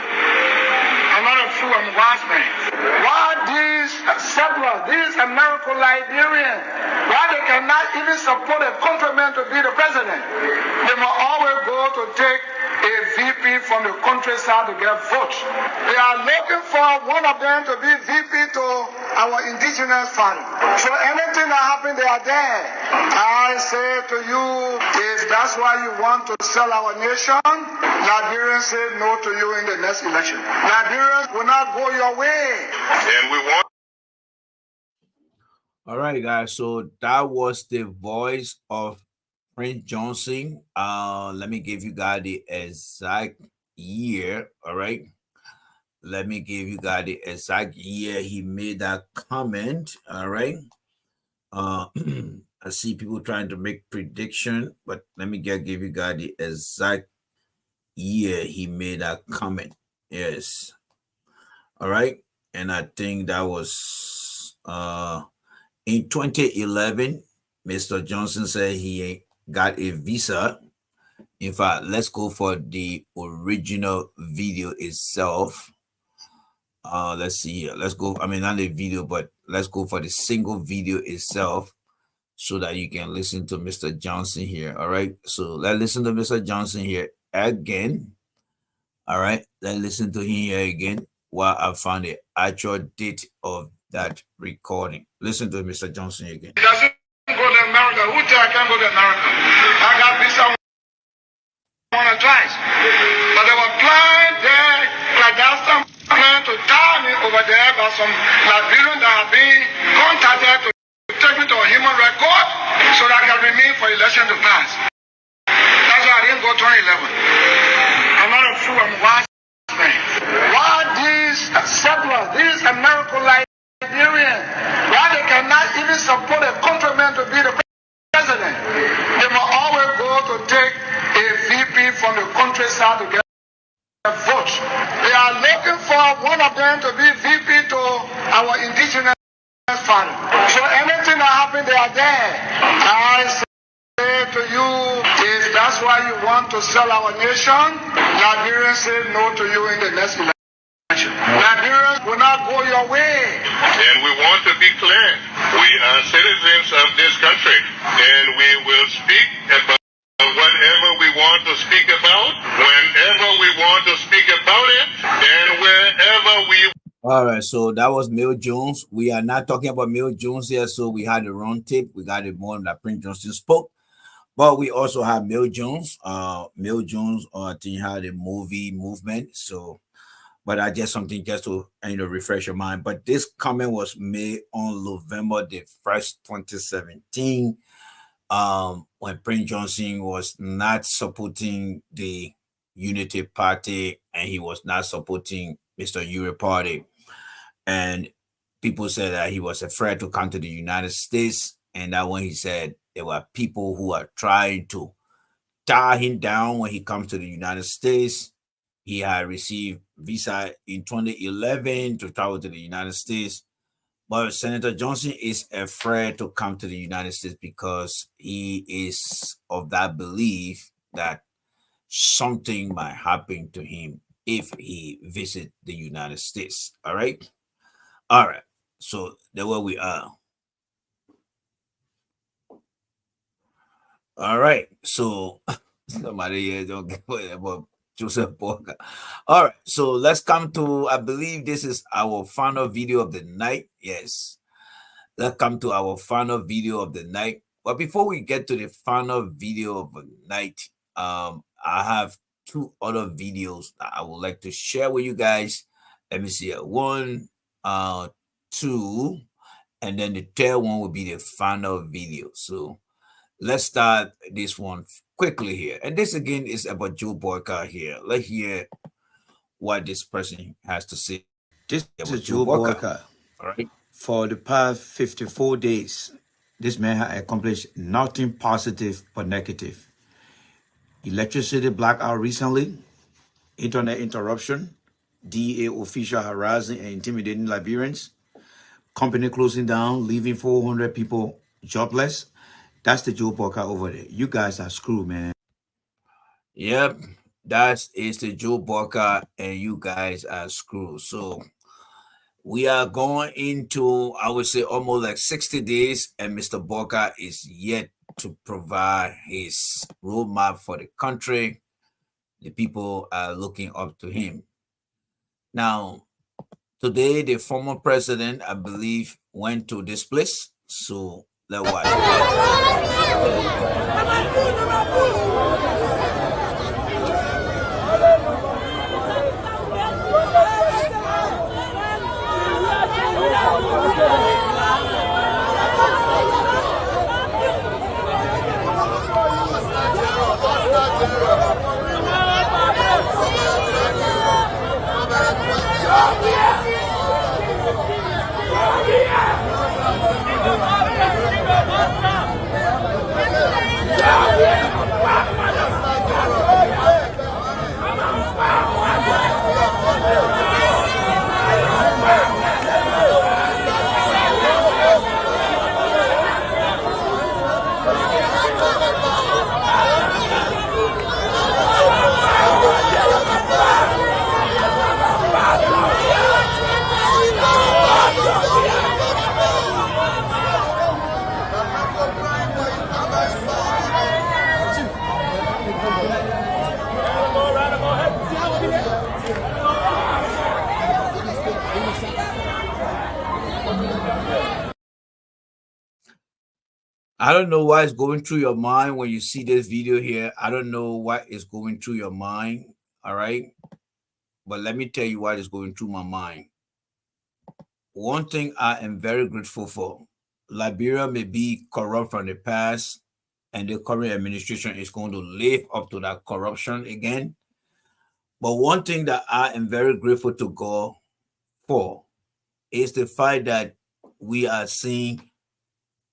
I'm not a fool, I'm a wise man. Why these settlers, these American Liberians, why they cannot even support a countryman to be the president? They must always go to take a VP from the countryside to get votes. They are looking for one of them to be VP to our indigenous family. So anything that happens, they are there. I say to you, if that's why you want to sell our nation, Liberians say no to you in the next election. Liberians will not go your way. And we want. All right, guys. So that was the voice of Prince Johnson. Let me give you guys the exact year. All right. Let me give you guys the exact year he made that comment. All right. I see people trying to make prediction, but let me give you guys the exact year he made that comment. Yes. All right. And I think that was in 2011. Mr. Johnson said he got a visa. In fact, let's go for the original video itself. Let's see here. Let's go. I mean, not the video, but let's go for the single video itself so that you can listen to Mr. Johnson here. All right. So let's listen to Mr. Johnson here again. All right. Let's listen to him here again while I find the actual date of that recording. Listen to Mr. Johnson again. He doesn't go to America. Who tell I can't go to America? I got visa once or twice. But they were planning there, clandestine plan to tie me over there by some Liberians that have been contacted to take me to a human record so that I can remain for election to pass. That's why I didn't go 2011. I'm not a fool, I'm a wise man. Why these settlers, these American Liberians, why they cannot even support a countryman to be the president? They must always go to take a VP from the countryside to get votes. They are looking for one of them to be VP to our indigenous family. So anything that happens, they are there. I say to you, if that's why you want to sell our nation, Liberians say no to you in the next election. Liberians will not go your way. And we want to be clear. We are citizens of this country, and we will speak about whatever we want to speak about, whenever we want to speak about it, and wherever we. All right, so that was Mel Jones. We are not talking about Mel Jones here, so we had the wrong tape. We got the one that Prince Johnson spoke, but we also have Mel Jones. Mel Jones, I think, had a movie movement. So, but I just something just to refresh your mind. But this comment was made on November the 1st, 2017. When Prince Johnson was not supporting the Unity Party and he was not supporting Mr. Uri Party. And people said that he was afraid to come to the United States. And that when he said there were people who are trying to tie him down when he comes to the United States. He had received visa in 2011 to travel to the United States. But Senator Johnson is afraid to come to the United States because he is of that belief that something might happen to him if he visits the United States. All right. All right. So there where we are. All right. So somebody here don't get about Joseph ButtCar. All right, so let's come to, I believe this is our final video of the night. Yes, let's come to our final video of the night. But before we get to the final video of the night, I have two other videos that I would like to share with you guys. Let me see. One, two, and then the third one will be the final video. So let's start this one quickly here. And this again is about Joe ButtCar here. Let's hear what this person has to say. This about is Joe ButtCar. All right. For the past 54 days, this man has accomplished nothing positive but negative. Electricity blackout recently, internet interruption, DA official harassing and intimidating Liberians, company closing down, leaving 400 people jobless. That's the Joe ButtCar over there. You guys are screwed, man. Yep, that is the Joe ButtCar, and you guys are screwed. So we are going into, I would say, almost like 60 days, and Mr. ButtCar is yet to provide his roadmap for the country. The people are looking up to him. Now, today, the former president, I believe, went to this place. So let's watch. I don't know what is going through your mind when you see this video here. I don't know what is going through your mind. All right. But let me tell you what is going through my mind. One thing I am very grateful for, Liberia may be corrupt from the past, and the current administration is going to live up to that corruption again. But one thing that I am very grateful to God for is the fact that we are seeing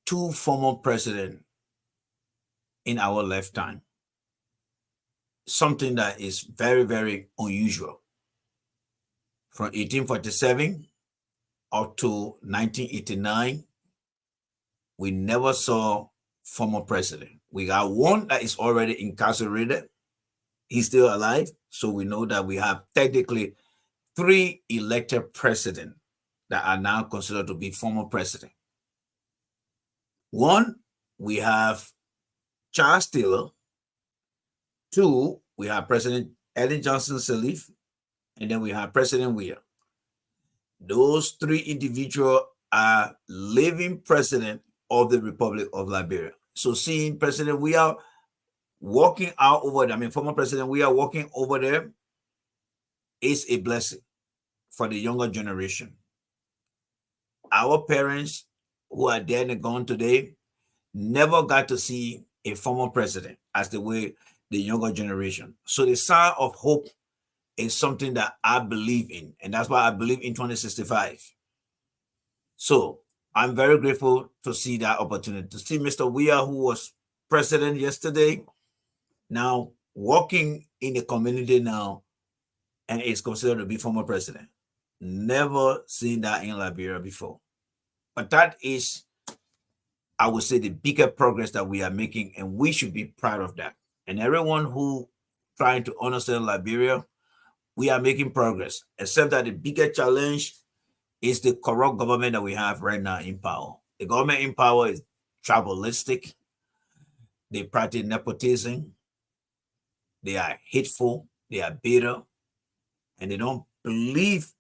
two former presidents in our lifetime. Something that is very, very unusual. From 1847 up to 1989, we never saw former president. We got one that is already incarcerated. He's still alive. So we know that we have technically 3 elected presidents that are now considered to be former president. One, we have Charles Taylor. 2, we have President Ellen Johnson Sirleaf, and then we have President Weah. Those 3 individuals are living president of the Republic of Liberia. So seeing President Weah walking out over there, former President Weah walking over there, is a blessing for the younger generation. Our parents who are dead and gone today never got to see a former president as the way the younger generation. So the sign of hope is something that I believe in, and that's why I believe in 2065. So I'm very grateful to see that opportunity, to see Mr. Weah, who was president yesterday, now walking in the community now and is considered to be former president. Never seen that in Liberia before. But that is, I would say, the bigger progress that we are making, and we should be proud of that. And everyone who trying to understand Liberia, we are making progress, except that the bigger challenge is the corrupt government that we have right now in power. The government in power is tribalistic. They practice nepotism. They are hateful. They are bitter. And they don't believe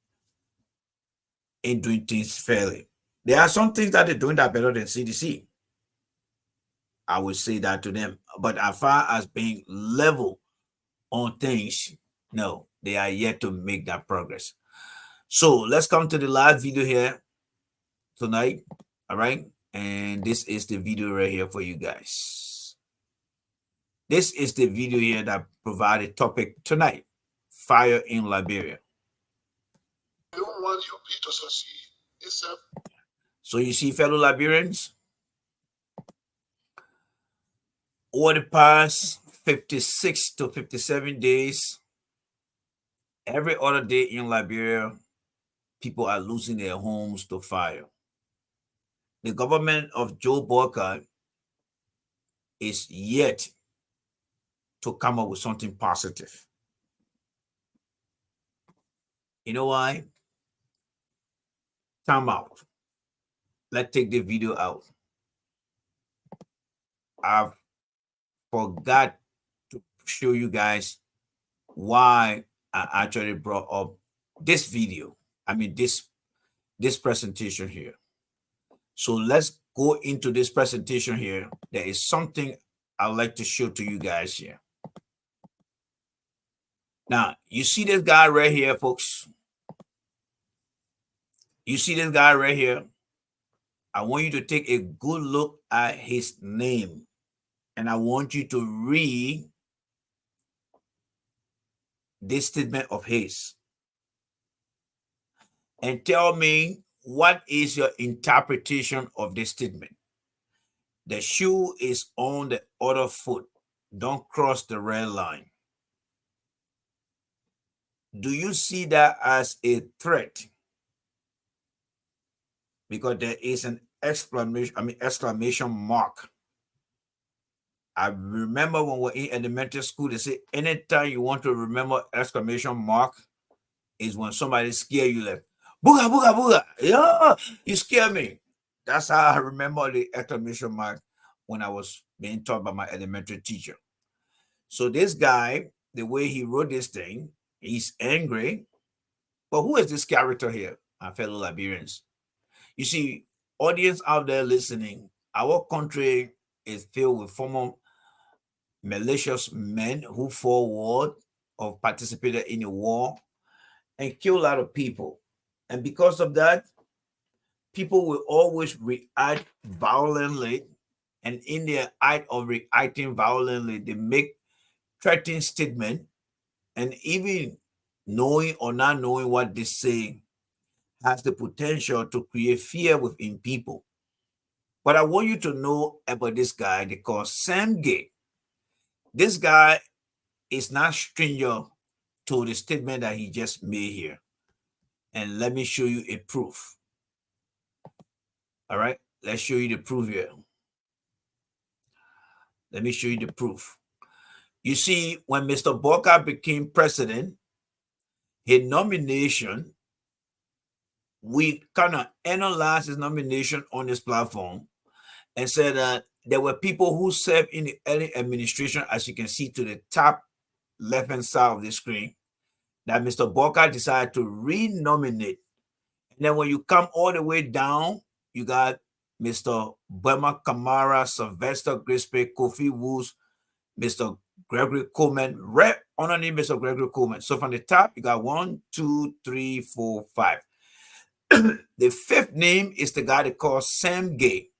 in doing things fairly. There are some things that they're doing that better than CDC. I would say that to them. But as far as being level on things, no, they are yet to make that progress. So let's come to the last video here tonight. All right. And this is the video right here for you guys. This is the video here that provided topic tonight: fire in Liberia. I don't want you to succeed. Except so you see, fellow Liberians, over the past 56 to 57 days, every other day in Liberia, people are losing their homes to fire. The government of Joe ButtCar is yet to come up with something positive. You know why? Time out. Let's take the video out. I forgot to show you guys why I actually brought up this video. I mean, this presentation here. So let's go into this presentation here. There is something I'd like to show to you guys here. Now, you see this guy right here, folks. You see this guy right here. I want you to take a good look at his name. And I want you to read this statement of his. And tell me, what is your interpretation of this statement? The shoe is on the other foot. Don't cross the red line. Do you see that as a threat? Because there is an exclamation mark. I remember when we were in elementary school, they say anytime you want to remember exclamation mark is when somebody scare you, like booga booga booga. Yeah, you scare me. That's how I remember the exclamation mark when I was being taught by my elementary teacher. So this guy, the way he wrote this thing, he's angry. But who is this character here, my fellow Liberians? You see, audience out there listening, our country is filled with former malicious men who fought war or participated in a war and killed a lot of people. And because of that, people will always react violently. And in their act of reacting violently, they make threatening statements. And even knowing or not knowing what they say has the potential to create fear within people. But I want you to know about this guy. They call Sam Gay. This guy is not stranger to the statement that he just made here. And let me show you a proof. All right, let's show you the proof here. Let me show you the proof. You see, when Mr. Boakai became president, his nomination, we kind of analyzed his nomination on this platform and said that there were people who served in the early administration, as you can see to the top left-hand side of the screen, that Mr. Boakai decided to re-nominate. And then when you come all the way down, you got Mr. Burma Kamara, Sylvester Grispe, Kofi Woods, Mr. Gregory Coleman, right underneath Mr. Gregory Coleman. So from the top, you got 1, 2, 3, 4, 5. The fifth name is the guy they call Sam Gay.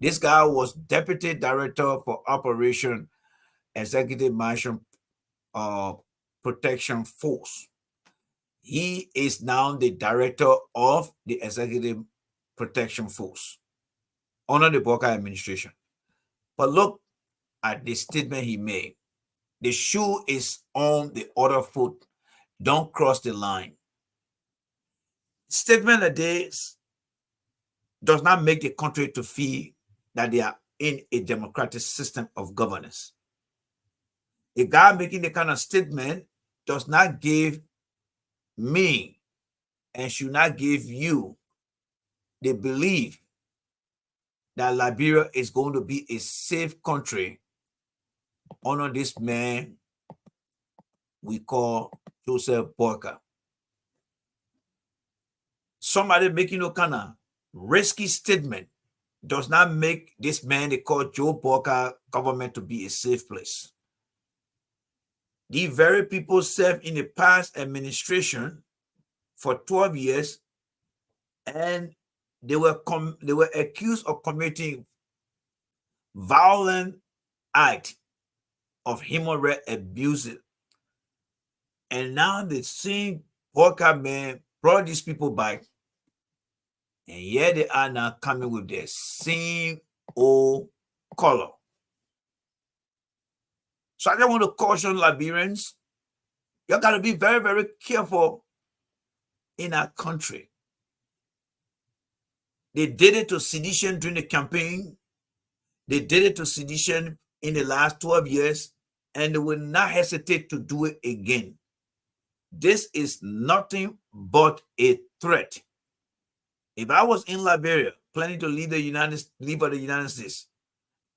This guy was Deputy Director for Operation Executive Mansion Protection Force. He is now the Director of the Executive Protection Force under the Boakai administration. But look at the statement he made. The shoe is on the other foot. Don't cross the line. Statement like this does not make the country to feel that they are in a democratic system of governance. A guy making the kind of statement does not give me and should not give you the belief that Liberia is going to be a safe country under this man we call Joseph ButtCar. Somebody making no kind of risky statement does not make this man they call Joe ButtCar government to be a safe place. The very people served in the past administration for 12 years, and they were accused of committing violent act of human rights abuses. And now the same ButtCar man brought these people back, and here they are now coming with their same old color. So I just want to caution Liberians, you got to be very, very careful in our country. They did it to sedition during the campaign. They did it to sedition in the last 12 years, and they will not hesitate to do it again. This is nothing but a threat. If I was in Liberia planning to leave the United States,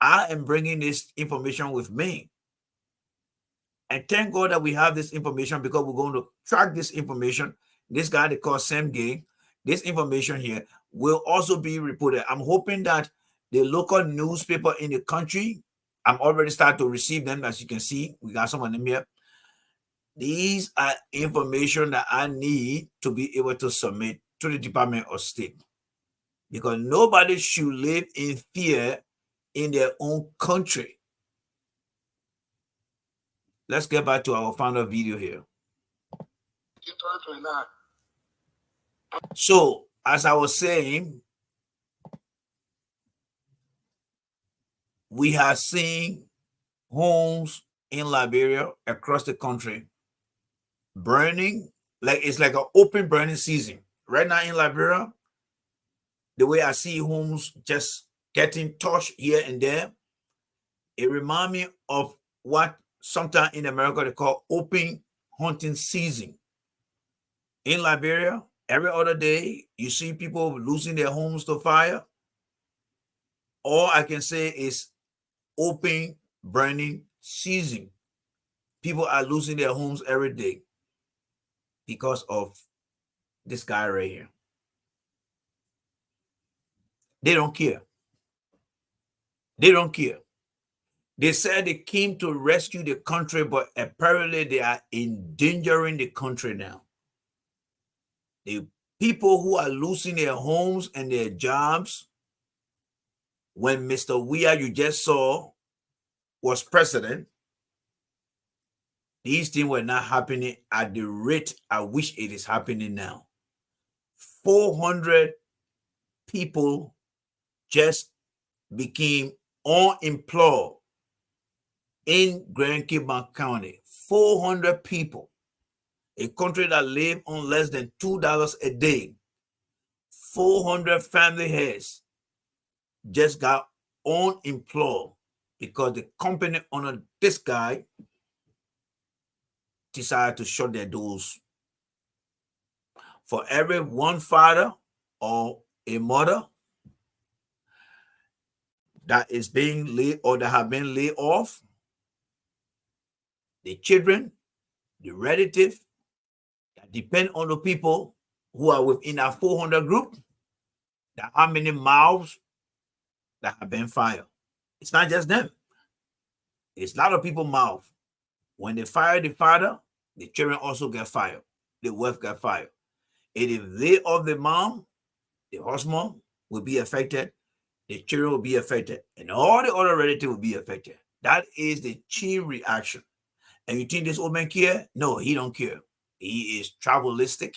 I am bringing this information with me. And thank God that we have this information, because we're going to track this information. This guy they call Sam Gay, this information here will also be reported. I'm hoping that the local newspaper in the country, I'm already starting to receive them. As you can see, we got some of them here. These are information that I need to be able to submit to the Department of State, because nobody should live in fear in their own country. Let's get back to our final video here. So, as I was saying, we have seen homes in Liberia across the country burning, like it's like an open burning season. Right now in Liberia, the way I see homes just getting touched here and there, it reminds me of what sometimes in America they call open hunting season. In Liberia, every other day, you see people losing their homes to fire. All I can say is open burning season. People are losing their homes every day because of this guy right here. They don't care. They don't care. They said they came to rescue the country, but apparently they are endangering the country now. The people who are losing their homes and their jobs, when Mr. Weah, you just saw, was president, these things were not happening at the rate at which it is happening now. 400 people just became unemployed in Grand Kiban County. 400 people. A country that live on less than $2 a day. 400 family heads just got unemployed because the company owner, this guy, decided to shut their doors. For every one father or a mother that is being laid or that have been laid off, the children, the relative that depend on the people who are within our 400 group, that how many mouths that have been fired. It's not just them. It's a lot of people mouth. When they fire the father, the children also get fired. The wife get fired. And if they off the mom, the husband will be affected, the children will be affected, and all the other relatives will be affected. That is the chain reaction. And you think this old man care? No, he don't care. He is tribalistic.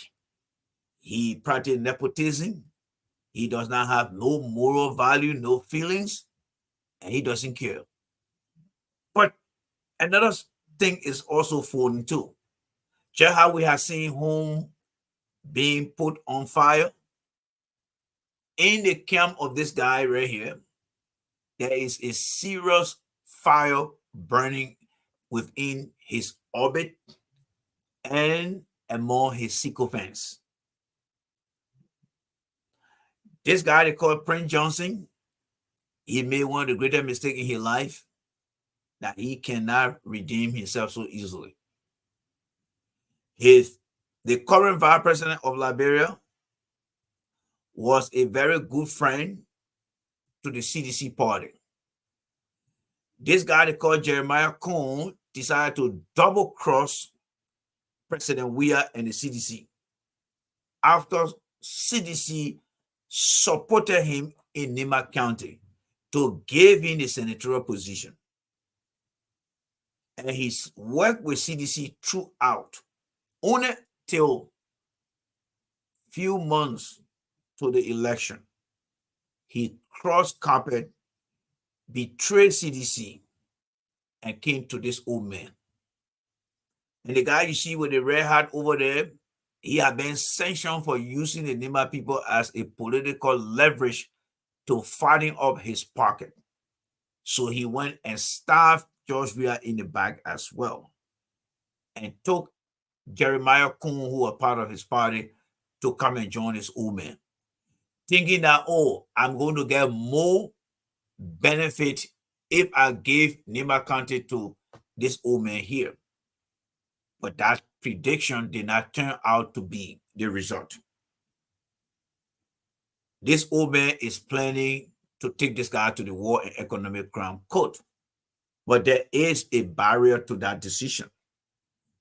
He practices nepotism. He does not have no moral value, no feelings, and he doesn't care. But another thing is also folding too. Just how we have seen home being put on fire, in the camp of this guy right here, there is a serious fire burning within his orbit and among his sycophants. This guy they call Prince Johnson, he made one of the greatest mistakes in his life, that he cannot redeem himself so easily. The current vice president of Liberia was a very good friend to the CDC party. This guy they call Jeremiah Cohn decided to double cross President Weah and the CDC after CDC supported him in Nima County to give him the senatorial position. And he's worked with CDC throughout, only till few months to the election. He crossed carpet, betrayed CDC, and came to this old man. And the guy you see with the red hat over there, he had been sanctioned for using the Nima people as a political leverage to fatten up his pocket. So he went and stabbed George Weah in the back as well, and took Jeremiah Cohn, who was part of his party, to come and join this old man, thinking that, oh, I'm going to get more benefit if I give Nima County to this old man here. But that prediction did not turn out to be the result. This old man is planning to take this guy to the War and Economic Crime Court. But there is a barrier to that decision,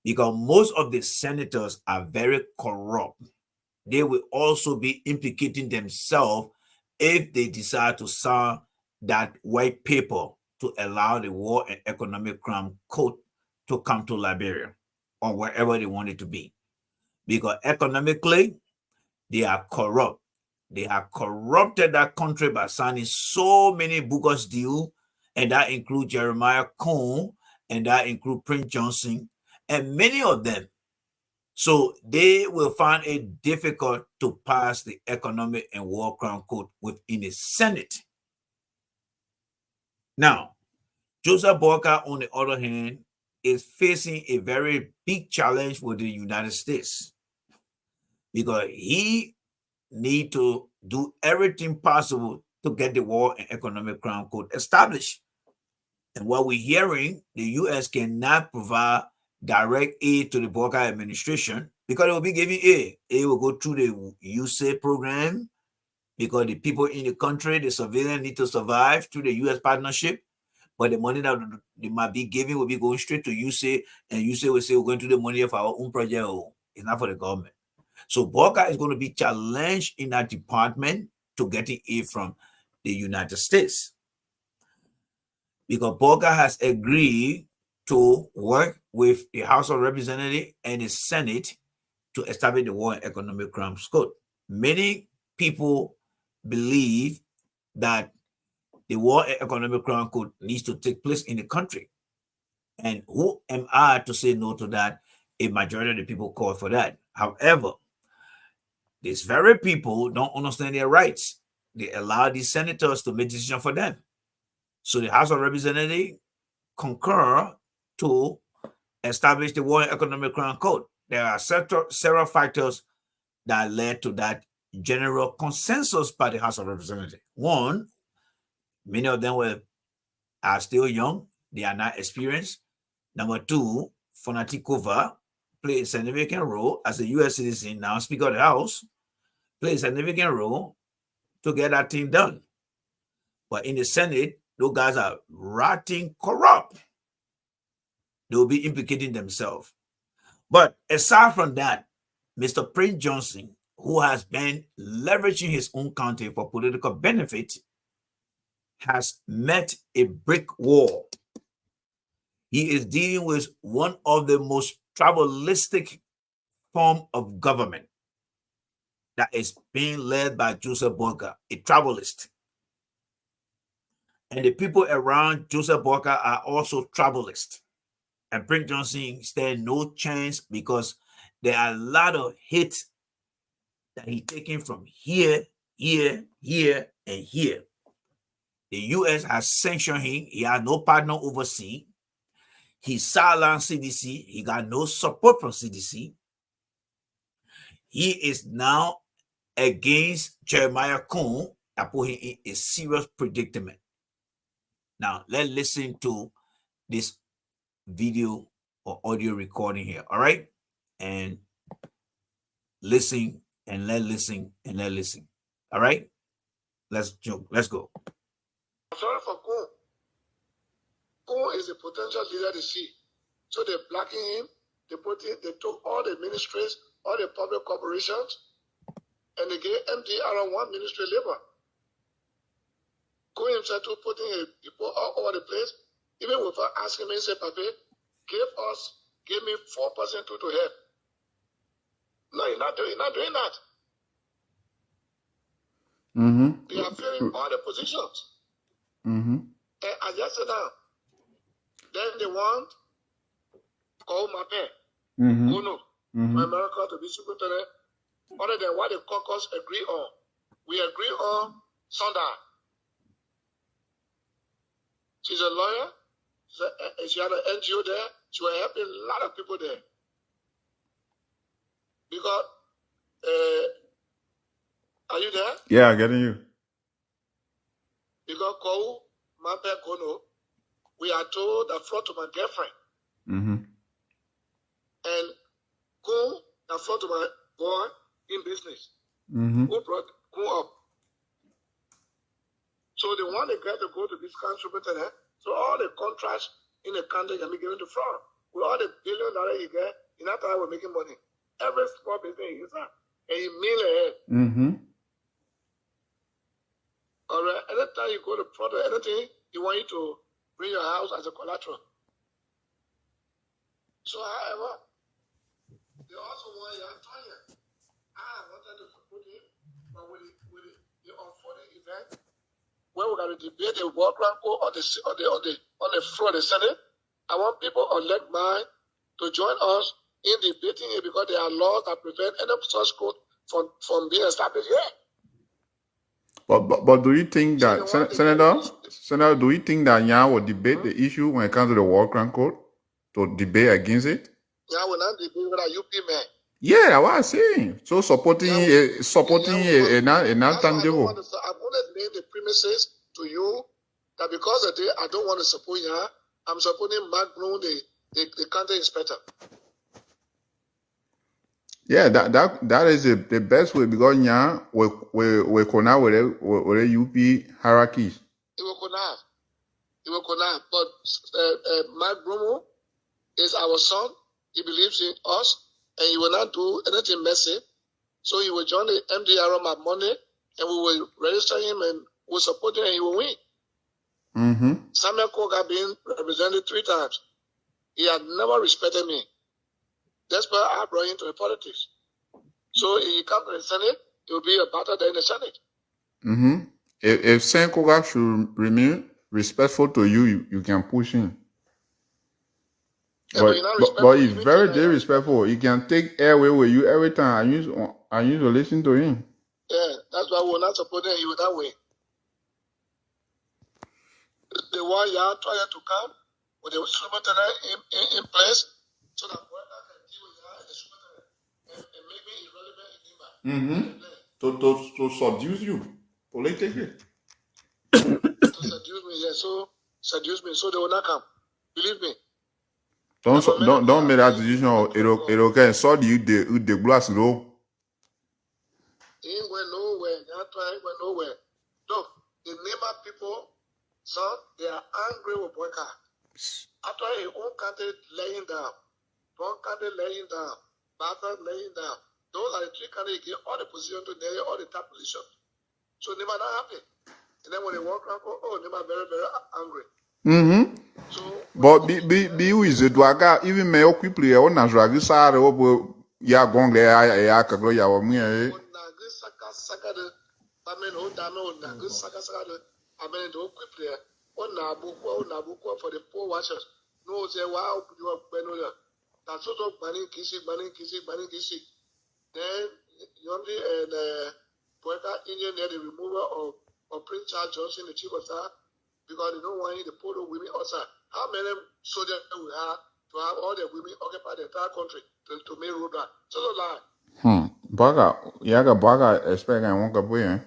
because most of the senators are very corrupt. They will also be implicating themselves if they decide to sign that white paper to allow the War and Economic Crime Court to come to Liberia or wherever they want it to be. Because economically, they are corrupt. They have corrupted that country by signing so many bogus deals, and that includes Jeremiah Cohn, and that includes Prince Johnson, and many of them. So they will find it difficult to pass the Economic and War Crime Code within the Senate. Now, Joseph ButtCar, on the other hand, is facing a very big challenge with the United States, because he needs to do everything possible to get the War and Economic Crime Code established. And what we're hearing, the U.S. cannot provide direct aid to the ButtCar administration because they will be giving aid. It will go through the USAID program, because the people in the country, the civilians, need to survive through the U.S. partnership. But the money that they might be giving will be going straight to USAID, and USAID will say we're going to do the money of our own project. It's not for the government. So ButtCar is going to be challenged in that department to getting aid from the United States, because ButtCar has agreed to work with the House of Representatives and the Senate to establish the War and Economic Crimes Code. Many people believe that the War and Economic Crime Code needs to take place in the country. And who am I to say no to that? A majority of the people call for that. However, these very people don't understand their rights. They allow these senators to make decisions for them. So the House of Representatives concur to establish the War and Economic Crime Code. There are several factors that led to that general consensus by the House of Representatives. One, many of them are still young. They are not experienced. Number two, Fonatikova played a significant role as a U.S. citizen, now Speaker of the House, played a significant role to get that thing done. But in the Senate, those guys are rotting corrupt. They will be implicating themselves. But aside from that, Mr. Prince Johnson, who has been leveraging his own county for political benefit, has met a brick wall. He is dealing with one of the most tribalistic form of government that is being led by Joseph ButtCar, a tribalist. And the people around Joseph ButtCar are also tribalist. And Prince Johnson stands no chance, because there are a lot of hits that he's taking from here, here, here, and here. The U.S. has sanctioned him. He has no partner overseas. He silenced CDC. He got no support from CDC. He is now against Jeremiah Cohn and put him in a serious predicament. Now, let's listen to this video or audio recording here, all right? And listen, and let's listen, and let's listen. All right? Let's go. sorry for Kun. Kun is a potential leader they see. So they're blocking him. They took all the ministries, all the public corporations, and they gave MDR one ministry labor. Kun himself to putting people all over the place, even without asking me, say, Papi, give me 4% to help. No, you're not doing that. They are filling all the positions. And I just said now, then they want call my pay. Gono, for America to be secretary. Other than what the caucus agree on. We agree on Sunday. She's a lawyer. She had an NGO there. She was helping a lot of people there. Because, are you there? Yeah, I'm getting you. Because Kou, Mape Gono, we are told that fraud to my girlfriend. And Kou, that fraud to my boy in business. Who brought Kou up? So they want the guy to go to this country, so all the contracts in the country can be given to fraud. With all the $1 billion you get, in that time we're making money. Every small business is that. And you meal ahead. All right. Anytime you go to fraud or anything, you want you to bring your house as a collateral. So, however, they also want your Antonia. I wanted to support him, but with the unfolding event, when we're going to debate the World Ranko on the floor of the Senate, I want people elect mine to join us in debating it because there are laws that prevent any such code from being established here. But do you think that, Senator, do you think that Nya will debate the issue when it comes to the War Crime Code? To debate against it? Nya will not debate with a UP man. Yeah, that's what I'm saying. So supporting a non-tangible. I've only made the premises to you that because of the, I don't want to support Nya, I'm supporting Mark Brown, the county inspector. Yeah, that is the best way because Nya we connect with the UP hierarchies. It will connect. But Mark Brown is our son. He believes in us, and he will not do anything messy. So he will join the MDR on Monday, and we will register him and we'll support him, and he will win. Samuel Cook has been represented 3 times. He had never respected me. That's why I brought him to the politics. So if he comes to the Senate, it will be a battle there in the Senate. If Saint Koga should remain respectful to you, you can push him. Yeah, but he's very disrespectful. He can take airway with you every time. I used to listen to him. Yeah, that's why we're not supporting you that way. The one you are trying to come with the instrumental in place so that Boakai can deal with her and the instrumental and make me irrelevant in Nimba. To seduce you politically. To seduce me, yeah. So seduce me, so they will not come. Believe me. Don't make that decision. It okay. So do you the glass low? He ain't going nowhere. He ain't going nowhere. Look, the Nimba people, son, they are angry with Boakai. After his own country laying down, one country laying down, Bata laying down. Those are the 3 countries give all the position to Nelly, all the top positions. So Nimba not happy. And then when they walk around, Nimba very, very angry. So, but be with the Dwaga, even me quickly on Nazragi Sar over ya gong ya kaglo ya wa me. Saka de Bamen o Dano Nagu Saka Saka I mean do quickly on Nabuko for the poor watchers. No say wow you are Benola. That's sort of banning kissing. Then Yondi and Boakai Indian near the removal of Prince Charles Johnson, the chief of staff, because they don't want the poor women outside. How many soldiers we have to have all the women occupy the entire country to make road back? So no lie. Baga expect I won't go away.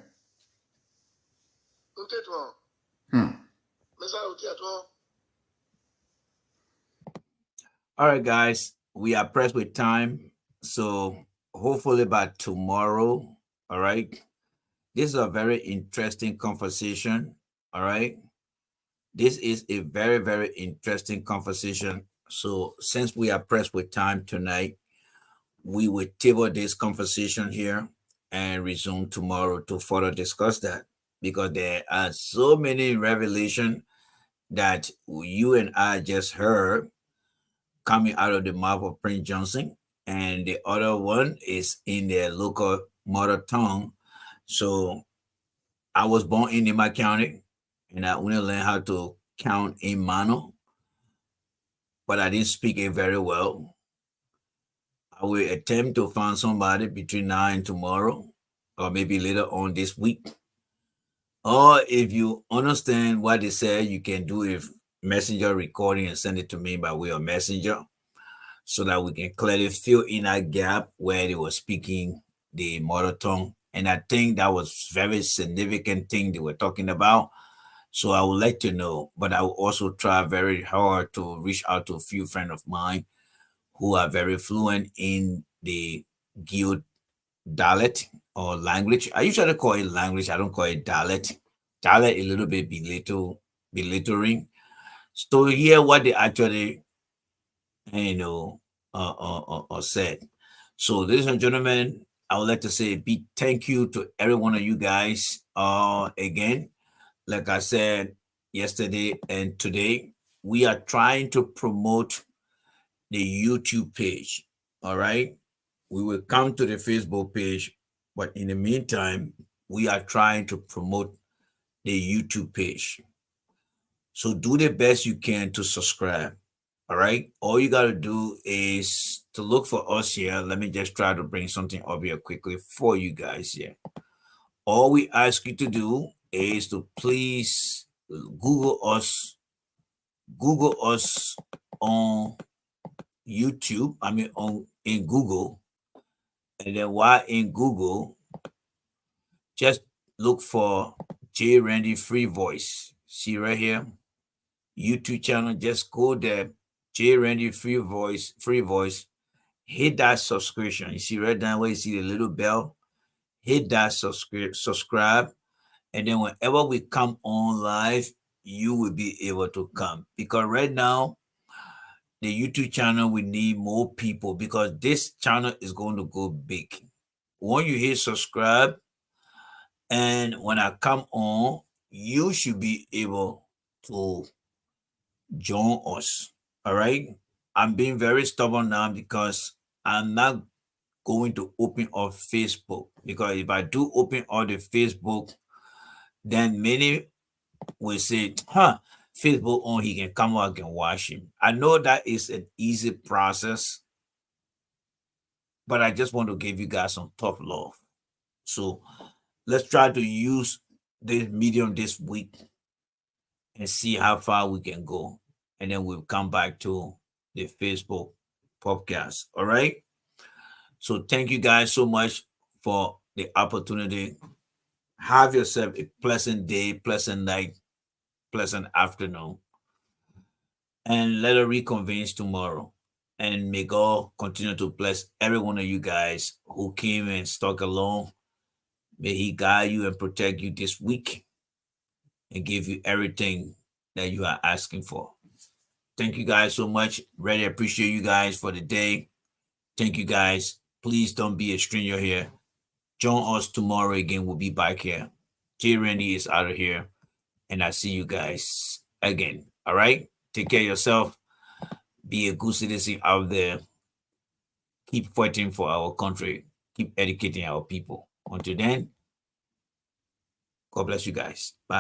All right, guys, we are pressed with time, so hopefully by tomorrow. All right, this is a very interesting conversation. All right, This is a very, very interesting conversation. So since we are pressed with time tonight, we will table this conversation here and resume tomorrow to further discuss that, because there are so many revelation that you and I just heard coming out of the mouth of Prince Johnson, and the other one is in their local mother tongue. So I was born in Nima County, and I only learned how to count in Mano, but I didn't speak it very well. I will attempt to find somebody between now and tomorrow, or maybe later on this week. Or if you understand what they say, you can do a messenger recording and send it to me by way of messenger, so that we can clearly fill in that gap where they were speaking the mother tongue. And I think that was very significant thing they were talking about. So I would like to know, but I will also try very hard to reach out to a few friends of mine who are very fluent in the Guild dialect or language. I usually call it language. I don't call it dialect. Dialect a little bit belittling. So hear what they actually, you know, said. So, ladies and gentlemen, I would like to say a big thank you to every one of you guys. Again, like I said yesterday and today, we are trying to promote the YouTube page. All right. We will come to the Facebook page, but in the meantime, we are trying to promote the YouTube page. So do the best you can to subscribe. All right. All you got to do is to look for us here. Let me just try to bring something up here quickly for you guys here. All we ask you to do is to please Google us. Google us on YouTube. I mean, on in Google. And then while in Google, just look for J Randy Free Voice. See right here, YouTube channel. Just go there, J Randy Free Voice. Hit that subscription. You see right down where you see the little bell. Hit that subscribe, and then whenever we come on live, you will be able to come. Because right now, the YouTube channel, we need more people, because this channel is going to go big. When you hit subscribe, and when I come on, you should be able to join us. All right. I'm being very stubborn now, because I'm not going to open up Facebook, because if I do open up the Facebook, then many will say, Facebook on, he can come out and watch him. I know that is an easy process, but I just want to give you guys some tough love. So let's try to use this medium this week and see how far we can go. And then we'll come back to the Facebook podcast. All right. So thank you guys so much for the opportunity. Have yourself a pleasant day, pleasant night, pleasant afternoon. And let us reconvene tomorrow. And may God continue to bless every one of you guys who came and stuck along. May He guide you and protect you this week and give you everything that you are asking for. Thank you guys so much. Really appreciate you guys for the day. Thank you guys. Please don't be a stranger here. Join us tomorrow again. We'll be back here. J Randy is out of here. And I see you guys again. All right. Take care of yourself. Be a good citizen out there. Keep fighting for our country. Keep educating our people. Until then, God bless you guys. Bye.